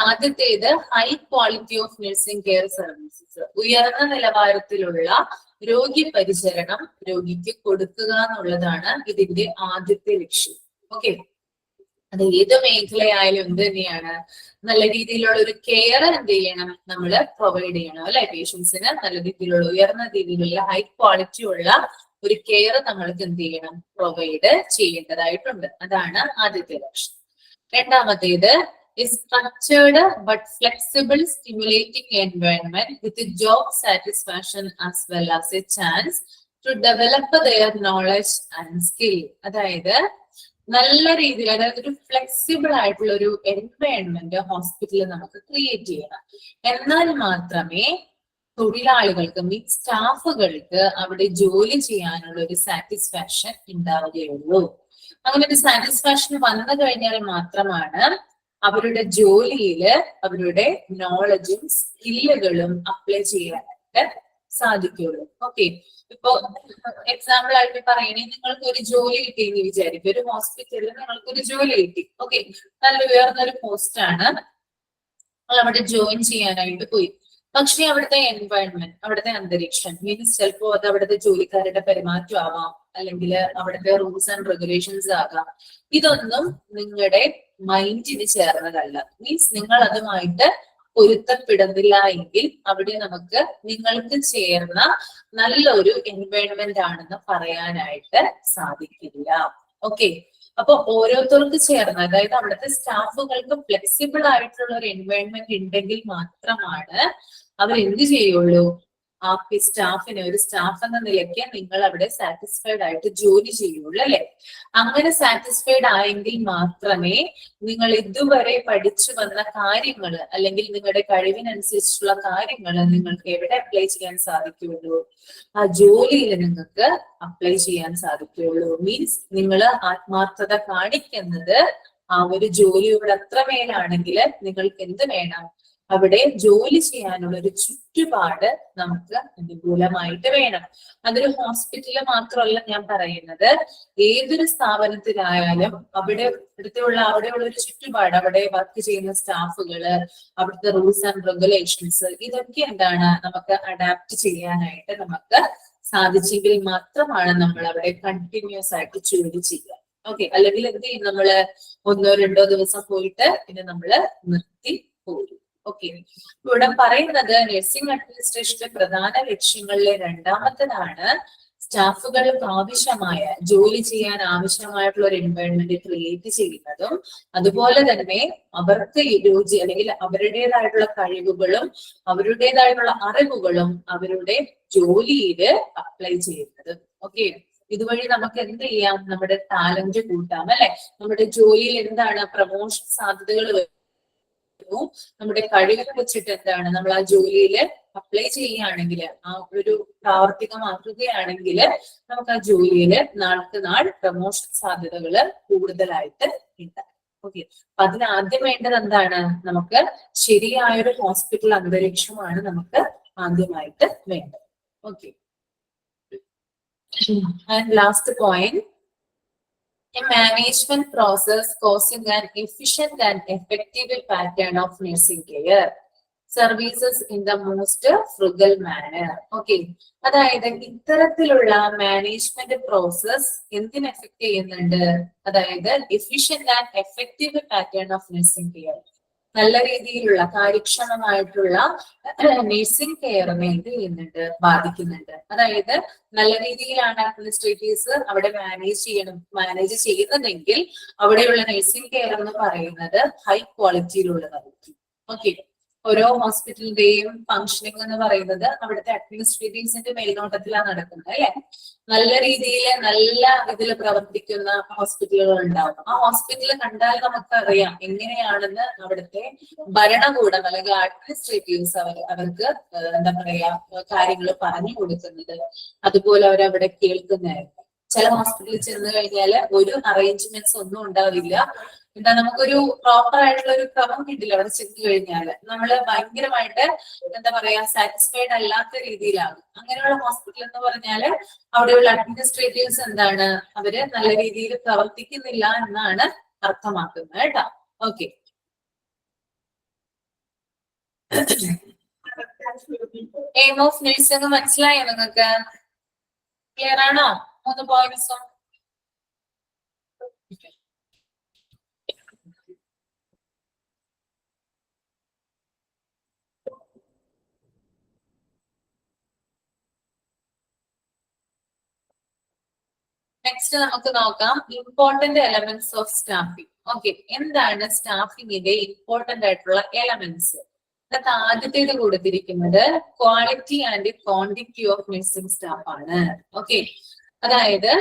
ആദ്യത്തേത് high quality of nursing care services, ഉയർന്ന നിലവാരത്തിലുള്ള രോഗി പരിചരണം രോഗിക്ക് കൊടുക്കുക എന്നുള്ളതാണ് ഇതിന്റെ ആദ്യത്തെ ലക്ഷ്യം. ഓക്കെ, അത് ഏത് മേഖലയായാലും എന്ത് തന്നെയാണ്, നല്ല രീതിയിലുള്ള ഒരു കെയർ എന്ത് ചെയ്യണം, നമ്മൾ പ്രൊവൈഡ് ചെയ്യണം അല്ലെ. പേഷ്യൻസിന് നല്ല രീതിയിലുള്ള ഉയർന്ന രീതിയിലുള്ള ഹൈ ക്വാളിറ്റി ഉള്ള ഒരു കെയർ നമ്മൾക്ക് എന്ത് ചെയ്യണം, പ്രൊവൈഡ് ചെയ്യേണ്ടതായിട്ടുണ്ട്. അതാണ് ആദ്യത്തെ ലക്ഷ്യം. രണ്ടാമത്തേത് is structured but flexible stimulating environment with job satisfaction as well as a chance to develop their knowledge and skill. അതായത് നല്ല രീതിയിൽ, അതായത് ഒരു ഫ്ലെക്സിബിൾ ആയിട്ടുള്ള ഒരു എൻവയൺമെന്റ് ഹോസ്പിറ്റലിൽ നമുക്ക് ക്രിയേറ്റ് ചെയ്യണം. എന്നാൽ മാത്രമേ തൊഴിലാളികൾക്ക് മീൻസ് സ്റ്റാഫുകൾക്ക് അവിടെ ജോലി ചെയ്യാനുള്ള ഒരു സാറ്റിസ്ഫാക്ഷൻ ഉണ്ടാവുകയുള്ളൂ. അങ്ങനെ ഒരു സാറ്റിസ്ഫാക്ഷൻ വന്നു കഴിഞ്ഞാൽ മാത്രമാണ് അവരുടെ ജോലിയില് അവരുടെ നോളജും സ്കില്ലുകളും അപ്ലൈ ചെയ്യാനായിട്ട് സാധിക്കുള്ളൂ. ഓക്കെ, ഇപ്പൊ എക്സാമ്പിൾ ആയിട്ട് പറയണേ, നിങ്ങൾക്ക് ഒരു ജോലി കിട്ടിയെന്ന് വിചാരിക്കും. ഒരു ഹോസ്പിറ്റലിൽ നിങ്ങൾക്ക് ഒരു ജോലി കിട്ടി. ഓക്കെ, നല്ല ഉയർന്നൊരു പോസ്റ്റ് ആണ്, നിങ്ങൾ അവിടെ ജോയിൻ ചെയ്യാനായിട്ട് പോയി. പക്ഷേ അവിടുത്തെ എൻവയൺമെന്റ്, അവിടുത്തെ അന്തരീക്ഷം മീൻസ് ചിലപ്പോ അത് അവിടുത്തെ ജോലിക്കാരുടെ പെരുമാറ്റം ആവാം, അല്ലെങ്കിൽ അവിടുത്തെ റൂൾസ് ആൻഡ് റെഗുലേഷൻസ് ആകാം. ഇതൊന്നും നിങ്ങളുടെ മൈൻഡിന് ചേർന്നതല്ല. മീൻസ് നിങ്ങൾ അതുമായിട്ട് പൊരുത്തപ്പെടുന്നില്ല എങ്കിൽ അവിടെ നമുക്ക് നിങ്ങൾക്ക് ചേർന്ന നല്ലൊരു എൻവയൺമെന്റ് ആണെന്ന് പറയാനായിട്ട് സാധിക്കില്ല. ഓക്കെ, അപ്പൊ ഓരോരുത്തർക്ക് ചേർന്ന്, അതായത് അവിടുത്തെ സ്റ്റാഫുകൾക്ക് ഫ്ലെക്സിബിൾ ആയിട്ടുള്ള ഒരു എൻവയൺമെന്റ് ഉണ്ടെങ്കിൽ മാത്രമാണ് അവർ എന്ത് ചെയ്യുള്ളൂ, ആ സ്റ്റാഫിനെ ഒരു സ്റ്റാഫ് എന്ന നിലയ്ക്ക് നിങ്ങൾ അവിടെ സാറ്റിസ്ഫൈഡ് ആയിട്ട് ജോലി ചെയ്യുള്ളൂ അല്ലെ. അങ്ങനെ സാറ്റിസ്ഫൈഡ് ആയെങ്കിൽ മാത്രമേ നിങ്ങൾ ഇതുവരെ പഠിച്ചു വന്ന കാര്യങ്ങൾ അല്ലെങ്കിൽ നിങ്ങളുടെ കഴിവിനനുസരിച്ചുള്ള കാര്യങ്ങൾ നിങ്ങൾക്ക് എവിടെ അപ്ലൈ ചെയ്യാൻ സാധിക്കുള്ളൂ, ആ ജോലിയിൽ നിങ്ങൾക്ക് അപ്ലൈ ചെയ്യാൻ സാധിക്കുള്ളൂ. മീൻസ് നിങ്ങൾ ആത്മാർത്ഥത കാണിക്കുന്നത് ആ ഒരു ജോലിയോട് അത്രമേലാണെങ്കിൽ നിങ്ങൾക്ക് എന്ത് വേണം, അവിടെ ജോലി ചെയ്യാനുള്ള ഒരു ചുറ്റുപാട് നമുക്ക് അനുകൂലമായിട്ട് വേണം. അതൊരു ഹോസ്പിറ്റലിൽ മാത്രമല്ല ഞാൻ പറയുന്നത്, ഏതൊരു സ്ഥാപനത്തിലായാലും അവിടെയുള്ള ഒരു ചുറ്റുപാട്, അവിടെ വർക്ക് ചെയ്യുന്ന സ്റ്റാഫുകള്, അവിടുത്തെ റൂൾസ് ആൻഡ് റെഗുലേഷൻസ്, ഇതൊക്കെ എന്താണ് നമുക്ക് അഡാപ്റ്റ് ചെയ്യാനായിട്ട് നമുക്ക് സാധിച്ചെങ്കിൽ മാത്രമാണ് നമ്മൾ അവിടെ കണ്ടിന്യൂസ് ആയിട്ട് ജോലി ചെയ്യുക. ഓക്കെ, അല്ലെങ്കിൽ എന്ത് ചെയ്യും, നമ്മള് 1-2 ദിവസം പോയിട്ട് പിന്നെ നമ്മള് നിർത്തി പോരും. ഓക്കെ, ഇവിടെ പറയുന്നത് നഴ്സിംഗ് അഡ്മിനിസ്ട്രേഷന്റെ പ്രധാന ലക്ഷ്യങ്ങളിലെ രണ്ടാമത്തേതാണ് സ്റ്റാഫുകൾക്ക് ആവശ്യമായ ജോലി ചെയ്യാൻ ആവശ്യമായിട്ടുള്ള ഒരു എൻവയൺമെന്റ് ക്രിയേറ്റ് ചെയ്യുന്നതും അതുപോലെ തന്നെ അവർക്ക് രുചി അല്ലെങ്കിൽ അവരുടേതായിട്ടുള്ള കഴിവുകളും അവരുടേതായിട്ടുള്ള അറിവുകളും അവരുടെ ജോലിയിൽ അപ്ലൈ ചെയ്യുന്നതും. ഓക്കെ, ഇതുവഴി നമുക്ക് എന്ത് ചെയ്യാം, നമ്മുടെ ടാലന്റ് കൂട്ടാം അല്ലെ. നമ്മുടെ ജോലിയിൽ എന്താണ് പ്രമോഷൻ സാധ്യതകൾ, നമ്മുടെ കഴിവ് വെച്ചിട്ട് എന്താണ് നമ്മൾ ആ ജോലിയിൽ അപ്ലൈ ചെയ്യുകയാണെങ്കിൽ, ആ ഒരു പ്രാവർത്തികമാക്കുകയാണെങ്കിൽ നമുക്ക് ആ ജോലിയിൽ നാൾക്ക് നാൾ പ്രമോഷൻ സാധ്യതകൾ കൂടുതലായിട്ട് ഉണ്ടാകും. ഓക്കെ, അപ്പൊ അതിനാദ്യം വേണ്ടത് എന്താണ്, നമുക്ക് ശരിയായൊരു ഹോസ്പിറ്റൽ അന്തരീക്ഷമാണ് നമുക്ക് ആദ്യമായിട്ട് വേണ്ടത്. Okay, And last point, a management process causing an efficient and effective pattern of nursing care services in the most frugal manner. Okay. അതായത് ഇത്തരത്തിലുള്ള മാനേജ്മെന്റ് പ്രോസസ് എന്തിന് എഫക്ട് ചെയ്യുന്നുണ്ട്? അതായത് efficient and effective pattern of nursing care, നല്ല രീതിയിലുള്ള കാര്യക്ഷമമായിട്ടുള്ള nursing കെയറിനെ എന്ത് ചെയ്യുന്നുണ്ട്? ബാധിക്കുന്നുണ്ട്. അതായത് നല്ല രീതിയിലാണ് അഡ്മിനിസ്ട്രേറ്റീവ്സ് അവിടെ മാനേജ് ചെയ്യുന്നതെങ്കിൽ അവിടെയുള്ള നഴ്സിംഗ് കെയർ എന്ന് പറയുന്നത് ഹൈ ക്വാളിറ്റിയിലുള്ളതായിരിക്കും. ഓക്കെ. ഓരോ ഹോസ്പിറ്റലിന്റെയും ഫംഗ്ഷനിങ് എന്ന് പറയുന്നത് അവിടുത്തെ അഡ്മിനിസ്ട്രേറ്റീവ്സിന്റെ മേൽനോട്ടത്തിലാണ് നടക്കുന്നത്, അല്ലെ? നല്ല രീതിയിൽ നല്ല ഇതിൽ പ്രവർത്തിക്കുന്ന ഹോസ്പിറ്റലുകൾ ഉണ്ടാവും. ആ ഹോസ്പിറ്റൽ കണ്ടാൽ നമുക്കറിയാം എങ്ങനെയാണെന്ന് അവിടുത്തെ ഭരണകൂടം അല്ലെങ്കിൽ അഡ്മിനിസ്ട്രേറ്റീവ്സ് അവർക്ക് എന്താ പറയാ കാര്യങ്ങൾ പറഞ്ഞു കൊടുക്കുന്നത്, അതുപോലെ അവരവിടെ കേൾക്കുന്നതായിരിക്കും. ചില ഹോസ്പിറ്റലിൽ ചെന്ന് കഴിഞ്ഞാല് ഒരു അറേഞ്ച്മെന്റ്സ് ഒന്നും ഉണ്ടാവില്ല. എന്താ, നമുക്കൊരു പ്രോപ്പർ ആയിട്ടുള്ള ഒരു ക്രമം കിട്ടില്ല. അവിടെ ചെന്ന് കഴിഞ്ഞാല് നമ്മള് ഭയങ്കരമായിട്ട് എന്താ പറയാ സാറ്റിസ്ഫൈഡ് അല്ലാത്ത രീതിയിലാണ്. അങ്ങനെയുള്ള ഹോസ്പിറ്റൽ എന്ന് പറഞ്ഞാല് അവിടെയുള്ള അഡ്മിനിസ്ട്രേറ്റീവ്സ് എന്താണ്, അവര് നല്ല രീതിയിൽ പ്രവർത്തിക്കുന്നില്ല എന്നാണ് അർത്ഥമാക്കുന്നത് കേട്ടോ. ഓക്കെ. എയിം ഓഫ് നഴ്സിംഗ് മനസ്സിലായോ നിങ്ങൾക്ക്? ക്ലിയർ ആണോ? 3 പോയിന്റ്സും. നെക്സ്റ്റ് നമുക്ക് നോക്കാം important elements of staffing. Okay, എന്താണ് സ്റ്റാഫിങ്ങിന്റെ ഇമ്പോർട്ടന്റ് ആയിട്ടുള്ള എലമെന്റ്സ്? അത് ആദ്യത്തേത് കൊടുത്തിരിക്കുന്നത് quality and quantity of nursing staff ആണ്. ഓക്കെ, അതായത്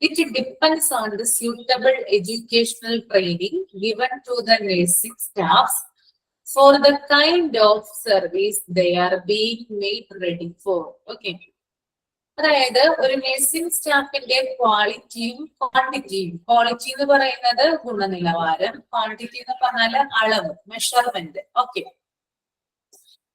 it depends on the suitable educational training given to the nursing staffs for the kind of service they are being made ready for. Okay, അതായത് ഒരു nursing സ്റ്റാഫിന്റെ ക്വാളിറ്റിയും ക്വാണ്ടിറ്റിയും, quality എന്ന് പറയുന്നത് ഗുണനിലവാരം, quantity എന്ന് പറഞ്ഞാൽ അളവ്, മെഷർമെന്റ്. ഓക്കെ,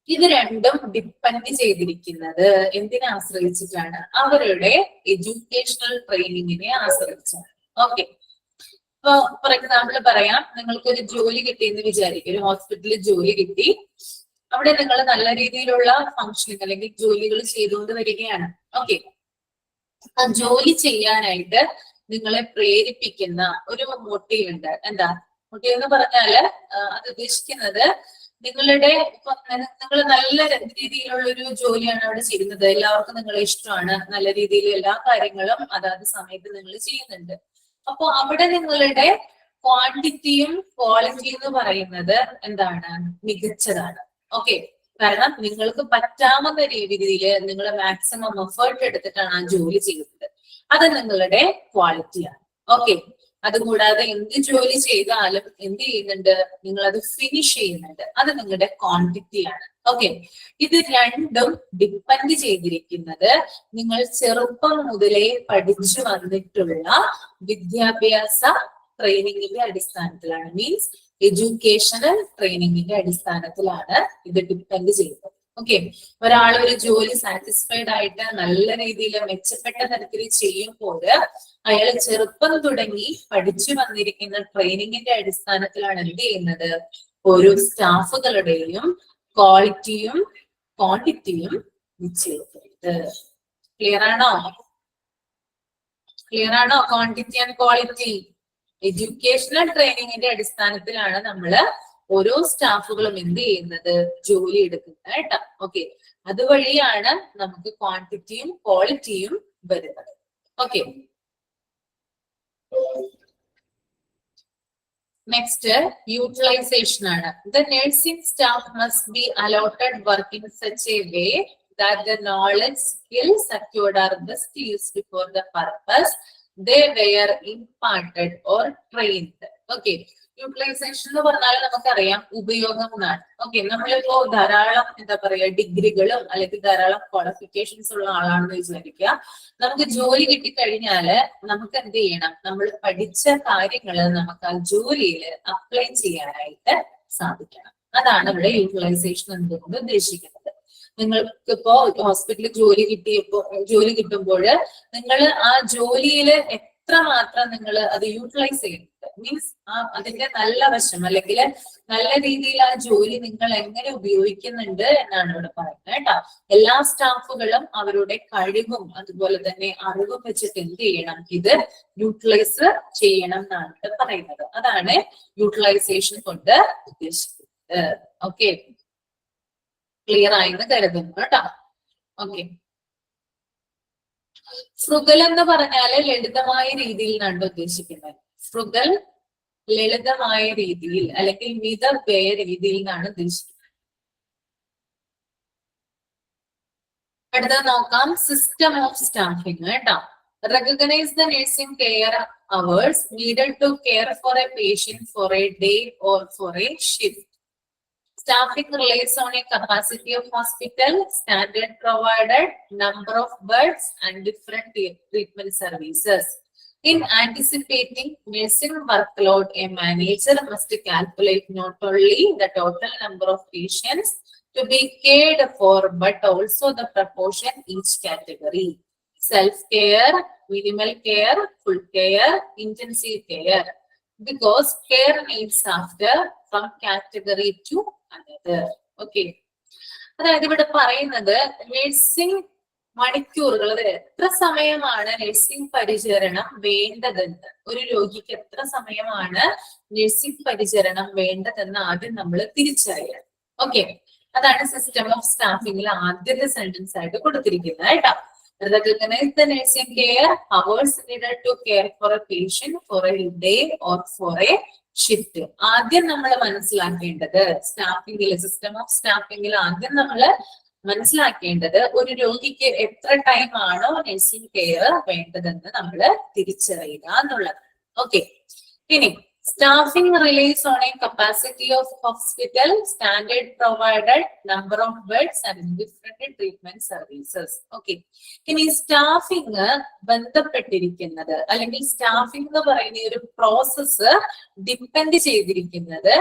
ഇത് രണ്ടും ഡിപ്പെൻഡ് ചെയ്തിരിക്കുന്നത് എന്തിനെ ആശ്രയിച്ചിട്ടാണ്? അവരുടെ എഡ്യൂക്കേഷണൽ ട്രെയിനിങ്ങിനെ ആശ്രയിച്ചാണ്. ഓക്കെ, ഇപ്പൊ ഫോർ എക്സാമ്പിൾ പറയാം, നിങ്ങൾക്കൊരു ജോലി കിട്ടിയെന്ന് വിചാരിക്കും, ഒരു ഹോസ്പിറ്റലിൽ ജോലി കിട്ടി. അവിടെ നിങ്ങൾ നല്ല രീതിയിലുള്ള ഫംഗ്ഷനിങ് അല്ലെങ്കിൽ ജോലികൾ ചെയ്തുകൊണ്ട് വരികയാണ്. ഓക്കെ, ആ ജോലി ചെയ്യാനായിട്ട് നിങ്ങളെ പ്രേരിപ്പിക്കുന്ന ഒരു മോട്ടീവ് ഉണ്ട്. എന്താ മോട്ടീവ് എന്ന് പറഞ്ഞാല് അത് ഉദ്ദേശിക്കുന്നത് നിങ്ങളുടെ നിങ്ങൾ നല്ല രീതിയിലുള്ള ഒരു ജോലിയാണ് അവിടെ ചെയ്യുന്നത്, എല്ലാവർക്കും നിങ്ങളെ ഇഷ്ടമാണ്, നല്ല രീതിയിൽ എല്ലാ കാര്യങ്ങളും അതാത് സമയത്ത് നിങ്ങൾ ചെയ്യുന്നുണ്ട്. അപ്പൊ അവിടെ നിങ്ങളുടെ ക്വാണ്ടിറ്റിയും ക്വാളിറ്റിയും എന്ന് പറയുന്നത് എന്താണ്? മികച്ചതാണ്. ഓക്കെ, കാരണം നിങ്ങൾക്ക് പറ്റാവുന്ന രീതിയിൽ നിങ്ങൾ മാക്സിമം എഫേർട്ട് എടുത്തിട്ടാണ് ആ ജോലി ചെയ്യുന്നത്. അത് നിങ്ങളുടെ ക്വാളിറ്റിയാണ്. ഓക്കെ, അതുകൂടാതെ എന്ത് ജോലി ചെയ്താലും എന്ത് ചെയ്യുന്നുണ്ട്? നിങ്ങൾ അത് ഫിനിഷ് ചെയ്യുന്നുണ്ട്. അത് നിങ്ങളുടെ ക്വാണ്ടിറ്റിയാണ്. ഓക്കെ, ഇത് രണ്ടും ഡിപ്പെൻഡ് ചെയ്തിരിക്കുന്നത് നിങ്ങൾ ചെറുപ്പം മുതലേ പഠിച്ചു വന്നിട്ടുള്ള വിദ്യാഭ്യാസ ട്രെയിനിങ്ങിന്റെ അടിസ്ഥാനത്തിലാണ്. മീൻസ് എഡ്യൂക്കേഷണൽ ട്രെയിനിങ്ങിന്റെ അടിസ്ഥാനത്തിലാണ് ഇത് ഡിപ്പെൻഡ് ചെയ്യുന്നത്. ഓക്കെ, ഒരാൾ ഒരു ജോലി സാറ്റിസ്ഫൈഡ് ആയിട്ട് നല്ല രീതിയിൽ മെച്ചപ്പെട്ട തരത്തിൽ ചെയ്യുമ്പോൾ അയാൾ ചെറുപ്പം തുടങ്ങി പഠിച്ചു വന്നിരിക്കുന്ന ട്രെയിനിങ്ങിന്റെ അടിസ്ഥാനത്തിലാണ് എന്ത് ചെയ്യുന്നത്? ഓരോ സ്റ്റാഫുകളുടെയും ക്വാളിറ്റിയും ക്വാണ്ടിറ്റിയും നിശ്ചയിക്കുന്നത്. ക്ലിയർ ആണോ? ക്ലിയർ ആണോ? ക്വാണ്ടിറ്റി ആൻഡ് ക്വാളിറ്റി എഡ്യൂക്കേഷണൽ ട്രെയിനിങ്ങിന്റെ അടിസ്ഥാനത്തിലാണ് നമ്മള് ഓരോ സ്റ്റാഫുകളും എന്ത് ചെയ്യുന്നത്? ജോലി എടുക്കുന്നത് കേട്ടോ. ഓക്കെ, അതുവഴിയാണ് നമുക്ക് ക്വാണ്ടിറ്റിയും ക്വാളിറ്റിയും വരുന്നത്. ഓക്കെ, നെക്സ്റ്റ് യൂട്ടിലൈസേഷൻ ആണ്. The nursing staff must be allotted work in such a way that the knowledge, skills secured are best used for the purpose they were imparted or trained. Okay, utilisation എന്ന് പറഞ്ഞാൽ നമുക്കറിയാം ഉപയോഗം എന്നാണ്. Okay, നമ്മളിപ്പോ ധാരാളം എന്താ പറയാ ഡിഗ്രികളും അല്ലെങ്കിൽ ധാരാളം ക്വാളിഫിക്കേഷൻസ് ഉള്ള ആളാണെന്ന് വിചാരിക്കുക. നമുക്ക് ജോലി കിട്ടിക്കഴിഞ്ഞാല് നമുക്ക് എന്ത് ചെയ്യണം? നമ്മൾ പഠിച്ച കാര്യങ്ങൾ നമുക്ക് ആ ജോലിയിൽ അപ്ലൈ ചെയ്യാനായിട്ട് സാധിക്കണം. അതാണ് ഇവിടെ യൂട്ടിലൈസേഷൻ എന്തുകൊണ്ട് ഉദ്ദേശിക്കുന്നത്. നിങ്ങൾക്ക് ഇപ്പോ ഹോസ്പിറ്റലിൽ ജോലി കിട്ടുമ്പോൾ നിങ്ങൾ ആ ജോലിയിൽ എത്രമാത്രം നിങ്ങൾ അത് യൂട്ടിലൈസ് ചെയ്യുന്നുണ്ട്, മീൻസ് അതിന്റെ നല്ല വശം അല്ലെങ്കിൽ നല്ല രീതിയിൽ ആ ജോലി നിങ്ങൾ എങ്ങനെ ഉപയോഗിക്കുന്നുണ്ട് എന്നാണ് ഇവിടെ പറയുന്നത് കേട്ടോ. എല്ലാ സ്റ്റാഫുകളും അവരുടെ കഴിവും അതുപോലെ തന്നെ അറിവും വെച്ചിട്ട് എന്ത് ചെയ്യണം, ഇത് യൂട്ടിലൈസ് ചെയ്യണം എന്നാണ് ഇവിടെ പറയുന്നത്. അതാണ് യൂട്ടിലൈസേഷൻ കൊണ്ട് ഉദ്ദേശിക്കുന്നത്. ഓക്കെ, ക്ലിയർ ആയെന്ന് കരുതുന്നു കേട്ടോ. ഓക്കെ, ഫ്രുഗൽ എന്ന് പറഞ്ഞാല് ലളിതമായ രീതിയിൽ എന്നാണ് ഉദ്ദേശിക്കുന്നത്. ഫ്രുഗൽ ലളിതമായ രീതിയിൽ അല്ലെങ്കിൽ മിതവ്യയ രീതിയിൽ എന്നാണ് ഉദ്ദേശിക്കുന്നത്. അടുത്ത നോക്കാം, സിസ്റ്റം ഓഫ് സ്റ്റാഫിംഗ് കേട്ടോ. Recognize the nursing care hours needed to care for a patient for a day or for a shift. Staffing relies on a capacity of hospital, standard provided, number of beds, and different treatment services. In anticipating nursing workload, a manager must calculate not only the total number of patients to be cared for, but also the proportion each category. Self-care, minimal care, full care, intensive care. Because care needs after from category to another. Okay. അതായത് ഇവിടെ പറയുന്നത് nursing മണിക്കൂറുകൾ, എത്ര സമയമാണ് nursing പരിചരണം വേണ്ടതെന്ന്, ഒരു രോഗിക്ക് എത്ര സമയമാണ് നഴ്സിംഗ് പരിചരണം വേണ്ടതെന്ന് ആദ്യം നമ്മൾ തിരിച്ചറിയണം. ഓക്കെ, അതാണ് സിസ്റ്റം ഓഫ് സ്റ്റാഫിംഗിൽ ആദ്യത്തെ സെന്റൻസ് ആയിട്ട് കൊടുത്തിരിക്കുന്നത് കേട്ടോ. Recognize the nursing care hours needed to care for a patient for a day or for a shift. ആദ്യം നമ്മൾ മനസ്സിലാക്കേണ്ടത് സ്റ്റാഫിംഗിൽ, സിസ്റ്റം ഓഫ് സ്റ്റാഫിംഗിൽ ആദ്യം നമ്മൾ മനസ്സിലാക്കേണ്ടത് ഒരു രോഗിക്ക് എത്ര ടൈം ആണോ നഴ്സിംഗ് കെയർ വേണ്ടതെന്ന് നമ്മൾ തിരിച്ചറിയുക എന്നുള്ളത്. ഓക്കെ, ഇനി staffing relies on a capacity of hospital, standard provided, number of beds, and different treatment services. Okay. ഇനി സ്റ്റാഫിംഗ് ബന്ധപ്പെട്ടിരിക്കുന്നത് അല്ലെങ്കിൽ സ്റ്റാഫിംഗ് എന്ന് പറയുന്ന ഒരു പ്രോസസ്സ് ഡിപ്പെൻഡ് ചെയ്തിരിക്കുന്നത്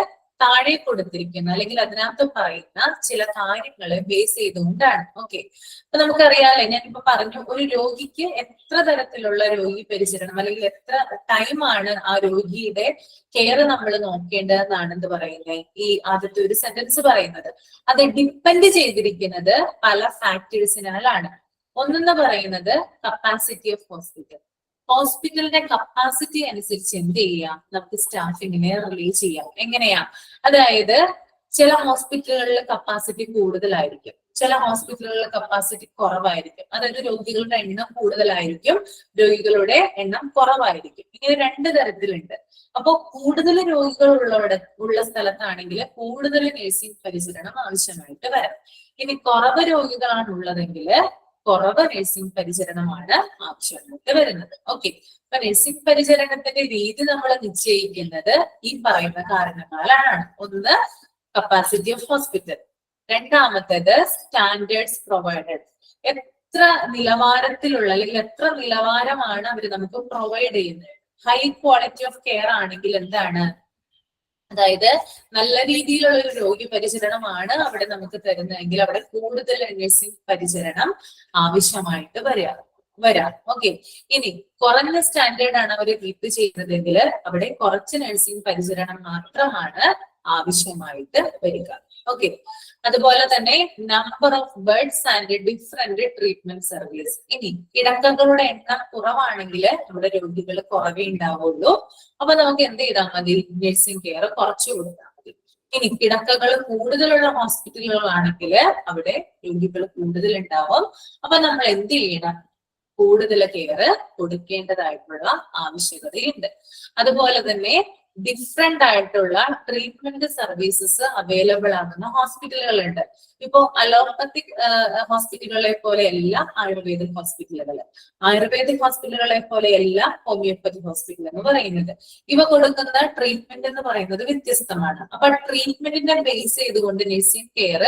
താഴെ കൊടുത്തിരിക്കുന്ന അല്ലെങ്കിൽ അതിനകത്ത് പറയുന്ന ചില കാര്യങ്ങളെ ബേസ് ചെയ്തുകൊണ്ടാണ്. ഓക്കെ, അപ്പൊ നമുക്കറിയാലേ, ഞാനിപ്പോ പറഞ്ഞു, ഒരു രോഗിക്ക് എത്ര തരത്തിലുള്ള രോഗി പരിചരണം അല്ലെങ്കിൽ എത്ര ടൈമാണ് ആ രോഗിയുടെ കെയർ നമ്മൾ നോക്കേണ്ടതെന്നാണ് എന്ത് പറയുന്നത്, ഈ ആദ്യത്തെ ഒരു സെന്റൻസ് പറയുന്നത്. അത് ഡിപ്പെൻഡ് ചെയ്തിരിക്കുന്നത് പല ഫാക്ടേഴ്സിനാലാണ്. ഒന്നെന്ന് പറയുന്നത് കപ്പാസിറ്റി ഓഫ് ഹോസ്പിറ്റൽ. ഹോസ്പിറ്റലിന്റെ കപ്പാസിറ്റി അനുസരിച്ച് എന്ത് ചെയ്യാം, നമുക്ക് സ്റ്റാഫിങ്ങിനെ റിലീസ് ചെയ്യാം. എങ്ങനെയാ, അതായത് ചില ഹോസ്പിറ്റലുകളിൽ കപ്പാസിറ്റി കൂടുതലായിരിക്കും, ചില ഹോസ്പിറ്റലുകളിൽ കപ്പാസിറ്റി കുറവായിരിക്കും. അതായത് രോഗികളുടെ എണ്ണം കൂടുതലായിരിക്കും, രോഗികളുടെ എണ്ണം കുറവായിരിക്കും. ഇങ്ങനെ രണ്ട് തരത്തിലുണ്ട്. അപ്പൊ കൂടുതൽ രോഗികൾ ഉള്ള സ്ഥലത്താണെങ്കിൽ കൂടുതൽ നഴ്സിംഗ് പരിചരണം ആവശ്യമായിട്ട് വരാം. ഇനി കുറവ് രോഗികളാണ് ഉള്ളതെങ്കിൽ കുറവ് നഴ്സിംഗ് പരിചരണമാണ് ആവശ്യമായിട്ട് വരുന്നത്. ഓക്കെ, അപ്പൊ നഴ്സിംഗ് പരിചരണത്തിന്റെ രീതി നമ്മൾ നിശ്ചയിക്കുന്നത് ഈ പറയുന്ന കാരണങ്ങളാണ്. ഒന്ന് കപ്പാസിറ്റി ഓഫ് ഹോസ്പിറ്റൽ, രണ്ടാമത്തേത് സ്റ്റാൻഡേർഡ്സ് പ്രൊവൈഡഡ്. എത്ര നിലവാരത്തിലുള്ള അല്ലെങ്കിൽ എത്ര നിലവാരമാണ് അവർ നമുക്ക് പ്രൊവൈഡ് ചെയ്യുന്നത്. ഹൈ ക്വാളിറ്റി ഓഫ് കെയർ ആണെങ്കിൽ എന്താണ്, അതായത് നല്ല രീതിയിലുള്ള ഒരു രോഗി പരിചരണമാണ് അവിടെ നമുക്ക് തരുന്നതെങ്കിൽ അവിടെ കൂടുതൽ നഴ്സിംഗ് പരിചരണം ആവശ്യമായിട്ട് വരാം. ഓക്കെ, ഇനി കുറഞ്ഞ സ്റ്റാൻഡേർഡ് ആണ് അവർ കീപ്പ് ചെയ്യുന്നതെങ്കിൽ അവിടെ കുറച്ച് നഴ്സിംഗ് പരിചരണം മാത്രമാണ് ആവശ്യമായിട്ട് വരിക. ഓക്കെ, അതുപോലെ തന്നെ number of beds and different treatment service. ഇനി കിടക്കകളുടെ എണ്ണം കുറവാണെങ്കിൽ നമ്മുടെ രോഗികൾ കുറവേ ഉണ്ടാവുള്ളൂ. അപ്പൊ നമുക്ക് എന്ത് ചെയ്താൽ മതി, നഴ്സിംഗ് കെയർ കുറച്ചു കൊടുത്താൽ മതി. ഇനി കിടക്കകൾ കൂടുതലുള്ള ഹോസ്പിറ്റലുകളാണെങ്കിൽ അവിടെ രോഗികൾ കൂടുതൽ ഉണ്ടാവും. അപ്പൊ നമ്മൾ എന്ത് ചെയ്യണം, കൂടുതൽ കെയർ കൊടുക്കേണ്ടതായിട്ടുള്ള ആവശ്യകതയുണ്ട്. അതുപോലെ തന്നെ ഡിഫറെന്റ് ആയിട്ടുള്ള ട്രീറ്റ്മെന്റ് സർവീസസ് അവൈലബിൾ ആകുന്ന ഹോസ്പിറ്റലുകളുണ്ട്. ഇപ്പോ അലോപ്പത്തിക് ഹോസ്പിറ്റലുകളെ പോലെയല്ല ആയുർവേദിക് ഹോസ്പിറ്റലുകളെ പോലെയല്ല ഹോമിയോപ്പതി ഹോസ്പിറ്റൽ എന്ന് പറയുന്നത്. ഇവ കൊടുക്കുന്ന ട്രീറ്റ്മെന്റ് എന്ന് പറയുന്നത് വ്യത്യസ്തമാണ്. അപ്പൊ ട്രീറ്റ്മെന്റിനെ ബേസ് ചെയ്തുകൊണ്ട് നഴ്സിംഗ് കെയർ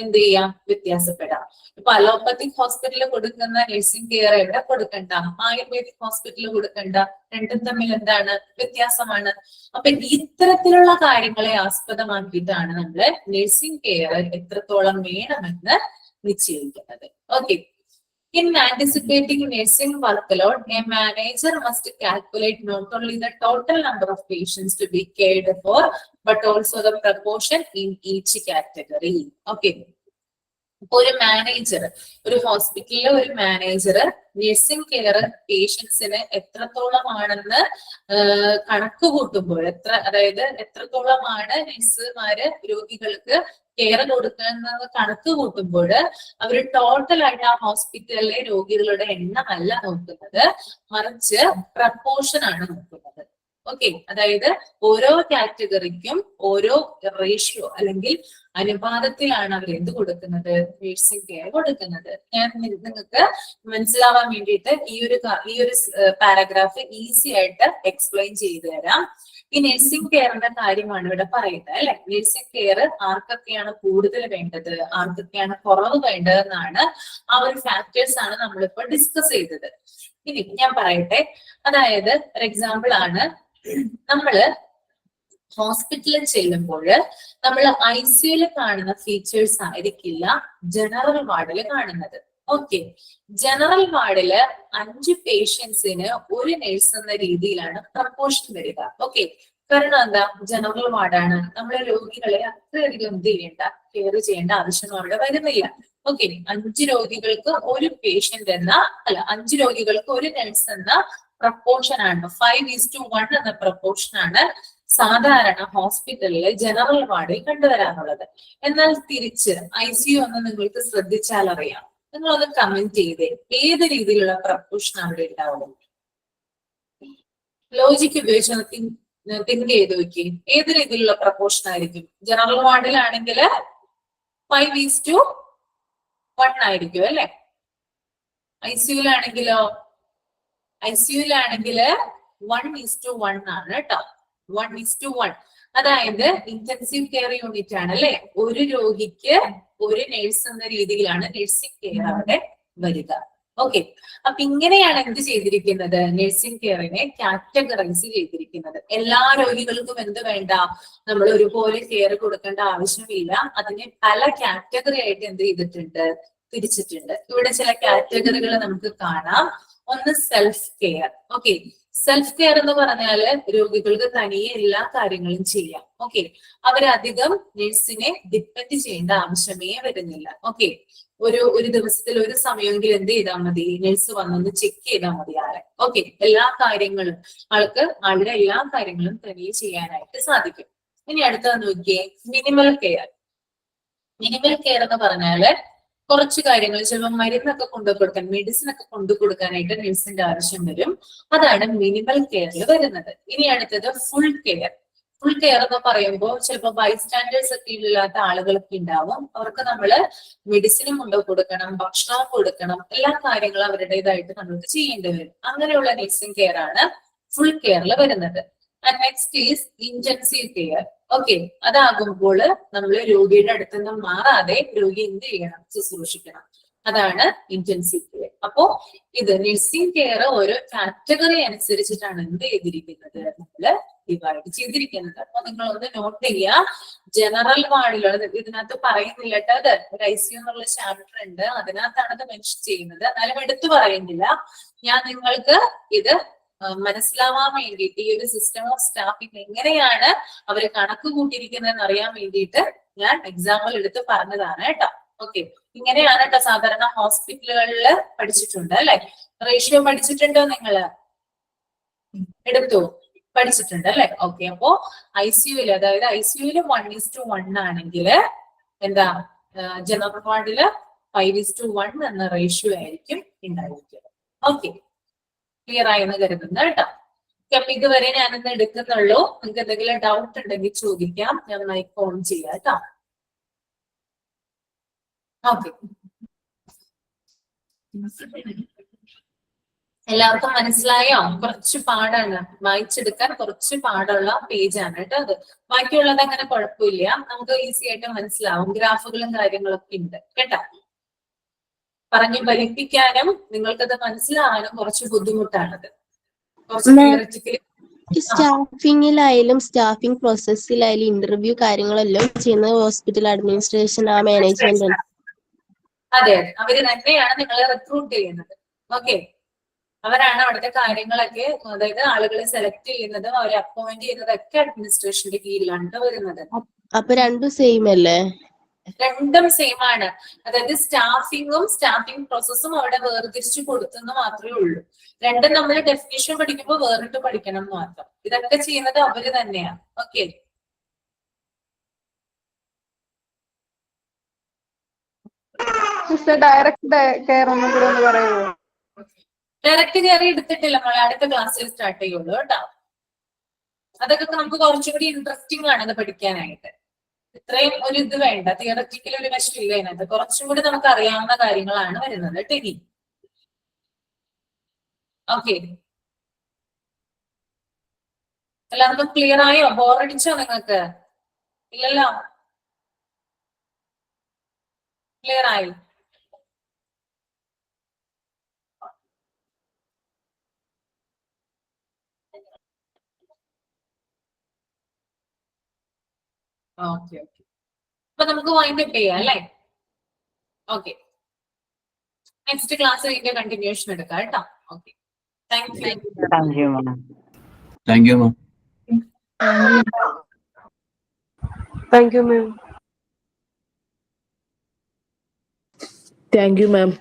എന്ത് ചെയ്യാം, വ്യത്യാസപ്പെടാം. ഇപ്പൊ അലോപ്പത്തിക് ഹോസ്പിറ്റലിൽ കൊടുക്കുന്ന നഴ്സിംഗ് കെയർ എവിടെ കൊടുക്കണ്ട, ആയുർവേദിക് ഹോസ്പിറ്റലിൽ കൊടുക്കണ്ട. രണ്ടും തമ്മിൽ എന്താണ് വ്യത്യാസമാണ്. അപ്പൊ ഇത്തരത്തിലുള്ള കാര്യങ്ങളെ ആസ്പദമാക്കിയിട്ടാണ് നമ്മള് നഴ്സിംഗ് കെയർ എത്രത്തോളം വേണമെന്ന് നിശ്ചയിക്കുന്നത്. Okay. In anticipating nursing workload, a manager must calculate not only the total number of patients to be cared for, but also the proportion in each category. Okay. ഒരു മാനേജർ, ഒരു ഹോസ്പിറ്റലിലെ ഒരു manager nursing care പേഷ്യൻസിന് എത്രത്തോളമാണെന്ന് കണക്ക് കൂട്ടുമ്പോൾ, അതായത് എത്രത്തോളമാണ് നഴ്സുമാര് രോഗികൾക്ക് കെയർ കൊടുക്കുന്നത് കണക്ക് കൂട്ടുമ്പോൾ അവർ ടോട്ടൽ ആയിട്ട് ആ ഹോസ്പിറ്റലിലെ രോഗികളുടെ എണ്ണമല്ല നോക്കുന്നത്, മറിച്ച് പ്രപ്പോർഷൻ ആണ് നോക്കുന്നത്. ഓക്കെ. അതായത് ഓരോ കാറ്റഗറിക്കും ഓരോ റേഷ്യോ അല്ലെങ്കിൽ അനുപാതത്തിലാണ് അവർ എന്ത് കൊടുക്കുന്നത്, നഴ്സിംഗ് കെയർ കൊടുക്കുന്നത്. ഞാൻ നിങ്ങൾക്ക് മനസ്സിലാവാൻ വേണ്ടിയിട്ട് ഈ ഒരു പാരഗ്രാഫ് ഈസി ആയിട്ട് എക്സ്പ്ലെയിൻ ചെയ്തു തരാം. ഈ നഴ്സിംഗ് കെയറിന്റെ കാര്യമാണ് ഇവിടെ പറയുന്നത് അല്ലെ. നഴ്സിംഗ് കെയർ ആർക്കൊക്കെയാണ് കൂടുതൽ വേണ്ടത്, ആർക്കൊക്കെയാണ് കുറവ് വേണ്ടതെന്നാണ്, ആ ഒരു ഫാക്ടേഴ്സ് ആണ് നമ്മളിപ്പോൾ ഡിസ്കസ് ചെയ്തത്. ഇനി ഞാൻ പറയട്ടെ, അതായത് ഒരു എക്സാമ്പിൾ ആണ്, നമ്മള് ഹോസ്പിറ്റലിൽ ചെല്ലുമ്പോൾ നമ്മൾ ICUയിൽ കാണുന്ന ഫീച്ചേഴ്സ് ആയിരിക്കില്ല ജനറൽ വാർഡിൽ കാണുന്നത്. ഓക്കെ. ജനറൽ വാർഡില് 5 പേഷ്യൻസിന് ഒരു നഴ്സ് എന്ന രീതിയിലാണ് പ്രപ്പോർഷൻ വരിക. ഓക്കെ. കാരണം എന്താ, ജനറൽ വാർഡാണ്, നമ്മളെ രോഗികളെ അത്രയധികം എന്ത് ചെയ്യേണ്ട, കെയർ ചെയ്യേണ്ട ആവശ്യം അവിടെ വരുന്നില്ല. ഓക്കെ. 5 രോഗികൾക്ക് ഒരു പേഷ്യന്റ് എന്ന 5 രോഗികൾക്ക് ഒരു നഴ്സ് എന്ന പ്രപ്പോർഷൻ ആണ്, 5:1 എന്ന പ്രപ്പോർഷൻ ആണ് സാധാരണ ഹോസ്പിറ്റലിലെ ജനറൽ വാർഡിൽ കണ്ടുവരാനുള്ളത്. എന്നാൽ തിരിച്ച് ICU ഒന്ന് നിങ്ങൾക്ക് ശ്രദ്ധിച്ചാൽ അറിയാം. നിങ്ങളൊന്ന് കമന്റ് ചെയ്തേ, ഏത് രീതിയിലുള്ള പ്രപ്പോർഷൻ അവിടെ ഉണ്ടാവും? ലോജിക്ക് ഉപയോഗിച്ച് തിങ്ക് ചെയ്ത് നോക്കി, ഏത് രീതിയിലുള്ള പ്രപ്പോർഷൻ ആയിരിക്കും? ജനറൽ വാർഡിലാണെങ്കിൽ 5:1 ആയിരിക്കും അല്ലെ. ICUലാണെങ്കിലോ 1:1 ആണ് കേട്ടോ. 1:1. അതായത് ഇന്റൻസീവ് കെയർ യൂണിറ്റ് ആണ് അല്ലെ. ഒരു രോഗിക്ക് ഒരു നഴ്സ് എന്ന രീതിയിലാണ് നഴ്സിംഗ് കെയർ അവിടെ വരിക. ഓക്കെ. അപ്പൊ ഇങ്ങനെയാണ് എന്ത് ചെയ്തിരിക്കുന്നത്, നഴ്സിംഗ് കെയറിനെ കാറ്റഗറൈസ് ചെയ്തിരിക്കുന്നത്. എല്ലാ രോഗികൾക്കും എന്ത് വേണ്ട, നമ്മൾ ഒരുപോലെ കെയർ കൊടുക്കേണ്ട ആവശ്യമില്ല. അതിനെ പല കാറ്റഗറി ആയിട്ട് എന്ത് ചെയ്തിട്ടുണ്ട്, തിരിച്ചിട്ടുണ്ട്. ഇവിടെ ചില കാറ്റഗറികൾ നമുക്ക് കാണാം. ഒന്ന് self care. Okay. Self care എന്ന് പറഞ്ഞാല് രോഗികൾക്ക് തനിയെ എല്ലാ കാര്യങ്ങളും ചെയ്യാം. ഓക്കെ. അവരധികം നഴ്സിനെ ഡിപ്പെൻഡ് ചെയ്യേണ്ട ആവശ്യമേ വരുന്നില്ല. ഓക്കെ. ഒരു ദിവസത്തിൽ ഒരു സമയമെങ്കിലും എന്ത് ചെയ്താൽ മതി, നഴ്സ് വന്നൊന്ന് ചെക്ക് ചെയ്താൽ മതി ആളെ. ഓക്കെ. എല്ലാ കാര്യങ്ങളും ആളുടെ എല്ലാ കാര്യങ്ങളും തനിയെ ചെയ്യാനായിട്ട് സാധിക്കും. ഇനി അടുത്തത് നോക്കിയേ, മിനിമൽ കെയർ. മിനിമൽ കെയർ എന്ന് പറഞ്ഞാല് കുറച്ച് കാര്യങ്ങൾ, ചിലപ്പോൾ മരുന്നൊക്കെ കൊണ്ടുകൊടുക്കാൻ, മെഡിസിൻ ഒക്കെ കൊണ്ടുകൊടുക്കാനായിട്ട് നഴ്സിന്റെ ആവശ്യം വരും. അതാണ് മിനിമൽ കെയറിൽ വരുന്നത്. ഇനി അടുത്തത് ഫുൾ കെയർ. ഫുൾ കെയർ എന്ന് പറയുമ്പോൾ ചിലപ്പോൾ ബൈസ്റ്റാൻഡേഴ്സ് ഒക്കെ ഇല്ലാത്ത ആളുകളൊക്കെ ഉണ്ടാവും. അവർക്ക് നമ്മള് മെഡിസിനും കൊണ്ടുകൊടുക്കണം, ഭക്ഷണവും കൊടുക്കണം, എല്ലാ കാര്യങ്ങളും അവരുടേതായിട്ട് നമ്മൾക്ക് ചെയ്യേണ്ടി വരും. അങ്ങനെയുള്ള നഴ്സിംഗ് കെയർ ആണ് ഫുൾ കെയറിൽ വരുന്നത്. And next is intensive care. Okay. അതാകുമ്പോൾ നമ്മൾ രോഗിയുടെ അടുത്ത് നിന്ന് മാറാതെ രോഗി എന്ത് ചെയ്യണം, ശുശ്രൂഷിക്കണം. അതാണ് ഇന്റൻസീവ് കെയർ. അപ്പോ ഇത് നഴ്സിംഗ് കെയർ ഓരോ കാറ്റഗറി അനുസരിച്ചിട്ടാണ് എന്ത് ചെയ്തിരിക്കുന്നത്, നമ്മള് ഡിവൈഡ് ചെയ്തിരിക്കുന്നത്. അപ്പൊ നിങ്ങൾ ഒന്ന് നോട്ട് ചെയ്യുക. ജനറൽ വാർഡിലുള്ളത് ഇതിനകത്ത് പറയുന്നില്ല കേട്ടോ, അത് ഒരു ICU എന്നുള്ള ചാപ്റ്റർ ഉണ്ട്, അതിനകത്താണ് അത് മെൻഷൻ ചെയ്യുന്നത്. എന്നാലും എടുത്തു പറയുന്നില്ല. ഞാൻ നിങ്ങൾക്ക് ഇത് മനസ്സിലാവാൻ വേണ്ടിയിട്ട് ഈ ഒരു സിസ്റ്റം ഓഫ് സ്റ്റാഫിംഗ് എങ്ങനെയാണ് അവർ കണക്ക് കൂട്ടിയിരിക്കുന്നതെന്ന് അറിയാൻ വേണ്ടിയിട്ട് ഞാൻ എക്സാമ്പിൾ എടുത്ത് പറഞ്ഞതാണ് കേട്ടോ. ഓക്കെ. ഇങ്ങനെയാണ് കേട്ടോ സാധാരണ ഹോസ്പിറ്റലുകളിൽ പഠിച്ചിട്ടുണ്ട് അല്ലെ. റേഷ്യോ പഠിച്ചിട്ടുണ്ടോ നിങ്ങള്? എടുത്തു പഠിച്ചിട്ടുണ്ട് അല്ലെ. ഓക്കെ. അപ്പോ ICUല്, അതായത് ICUല് 1:1 ആണെങ്കിൽ എന്താ, ജനറൽ വാർഡില് 5:1 എന്ന റേഷ്യോ ആയിരിക്കും ഉണ്ടായിരിക്കുന്നത്. ഓക്കെ. ക്ലിയർ ആയെന്ന് കരുതുന്നു കേട്ടോ. അപ്പൊ ഇതുവരെ ഞാനിന്ന് എടുക്കുന്നുള്ളൂ. നിങ്ങൾക്ക് എന്തെങ്കിലും ഡൗട്ട് ഉണ്ടെങ്കിൽ ചോദിക്കാം. ഞാൻ മൈക്ക് ഓൺ ചെയ്യാം കേട്ടോ. ഓക്കെ. എല്ലാവർക്കും മനസ്സിലായോ? കുറച്ച് പാടാണ്, വായിച്ചെടുക്കാൻ കുറച്ച് പാടുള്ള പേജാണ് കേട്ടോ അത്. ബാക്കിയുള്ളത് അങ്ങനെ കുഴപ്പമില്ല, നമുക്ക് ഈസി ആയിട്ട് മനസ്സിലാവും. ഗ്രാഫുകളും കാര്യങ്ങളൊക്കെ ഉണ്ട് കേട്ടോ. പറഞ്ഞു ഫലിപ്പിക്കാനും നിങ്ങൾക്കത് മനസ്സിലാവാനും കുറച്ച് ബുദ്ധിമുട്ടാണത്. കുറച്ച് തിയറിറ്റിക്കലി സ്റ്റാഫിങ്ങിലായാലും സ്റ്റാഫിംഗ് പ്രോസസ്സിലായാലും ഇന്റർവ്യൂ കാര്യങ്ങളെല്ലാം ചെയ്യുന്നത് ഹോസ്പിറ്റൽ അഡ്മിനിസ്ട്രേഷൻ, ആ മാനേജ്മെന്റ്. അതെ അതെ, അവര് തന്നെയാണ് നിങ്ങളെ റിക്രൂട്ട് ചെയ്യുന്നത്. ഓക്കെ, അവരാണ് അവിടുത്തെ കാര്യങ്ങളൊക്കെ, അതായത് ആളുകളെ സെലക്ട് ചെയ്യുന്നതും അവരെ അപ്പോയിന്റ് ചെയ്യുന്നതൊക്കെ അഡ്മിനിസ്ട്രേഷന്റെ കീഴിലാണ് വരുന്നത്. അപ്പൊ രണ്ടും സെയിം അല്ലേ? രണ്ടും സെയിം ആണ്. അതായത് സ്റ്റാഫിംഗ് പ്രോസസ്സും അവിടെ വേർതിരിച്ചു കൊടുത്തെന്ന് മാത്രമേ ഉള്ളൂ. രണ്ടും നമ്മൾ ഡെഫിനിഷൻ പഠിക്കുമ്പോൾ വേറിട്ട് പഠിക്കണം എന്ന് മാത്രം. ഇതൊക്കെ ചെയ്യുന്നത് അവര് തന്നെയാണ്. ഓക്കെ, ഡയറക്റ്റ് കെയർ ഒന്നും കൂടെ ഒന്ന് പറയുമോ? ഡയറക്റ്റ് കയറി എടുത്തിട്ടില്ല മോളെ, അടുത്ത ക്ലാസ്സിൽ സ്റ്റാർട്ട് ചെയ്യുള്ളൂ കേട്ടോ. അതൊക്കെ നമുക്ക് കുറച്ചും കൂടി ഇൻട്രസ്റ്റിംഗ് ആണ് അത് പഠിക്കാനായിട്ട്. ഇത്രയും ഒരു ഇത് വേണ്ട, തിയററ്റിക്കൽ ഒരു വശമില്ല അതിനകത്ത്. കുറച്ചും കൂടി നമുക്ക് അറിയാവുന്ന കാര്യങ്ങളാണ് വരുന്നത് ടെനി. ഓക്കെ, എല്ലാവർക്കും ക്ലിയർ ആയോ? ബോറടിച്ചോ നിങ്ങൾക്ക്? ഇല്ലല്ലോ, ക്ലിയർ ആയി? ഓക്കെ ഓക്കെ, അപ്പൊ നമുക്ക് വൈൻഡ് അപ്പ് ചെയ്യാം അല്ലേ? ഓക്കെ, നെക്സ്റ്റ് ക്ലാസ് ഇതിന്റെ കണ്ടിന്യൂഷൻ എടുക്കാം കേട്ടോ. Okay, thank you. Thank you, ma'am. Thank you, ma'am. Thank you, ma'am. Thank you, ma'am.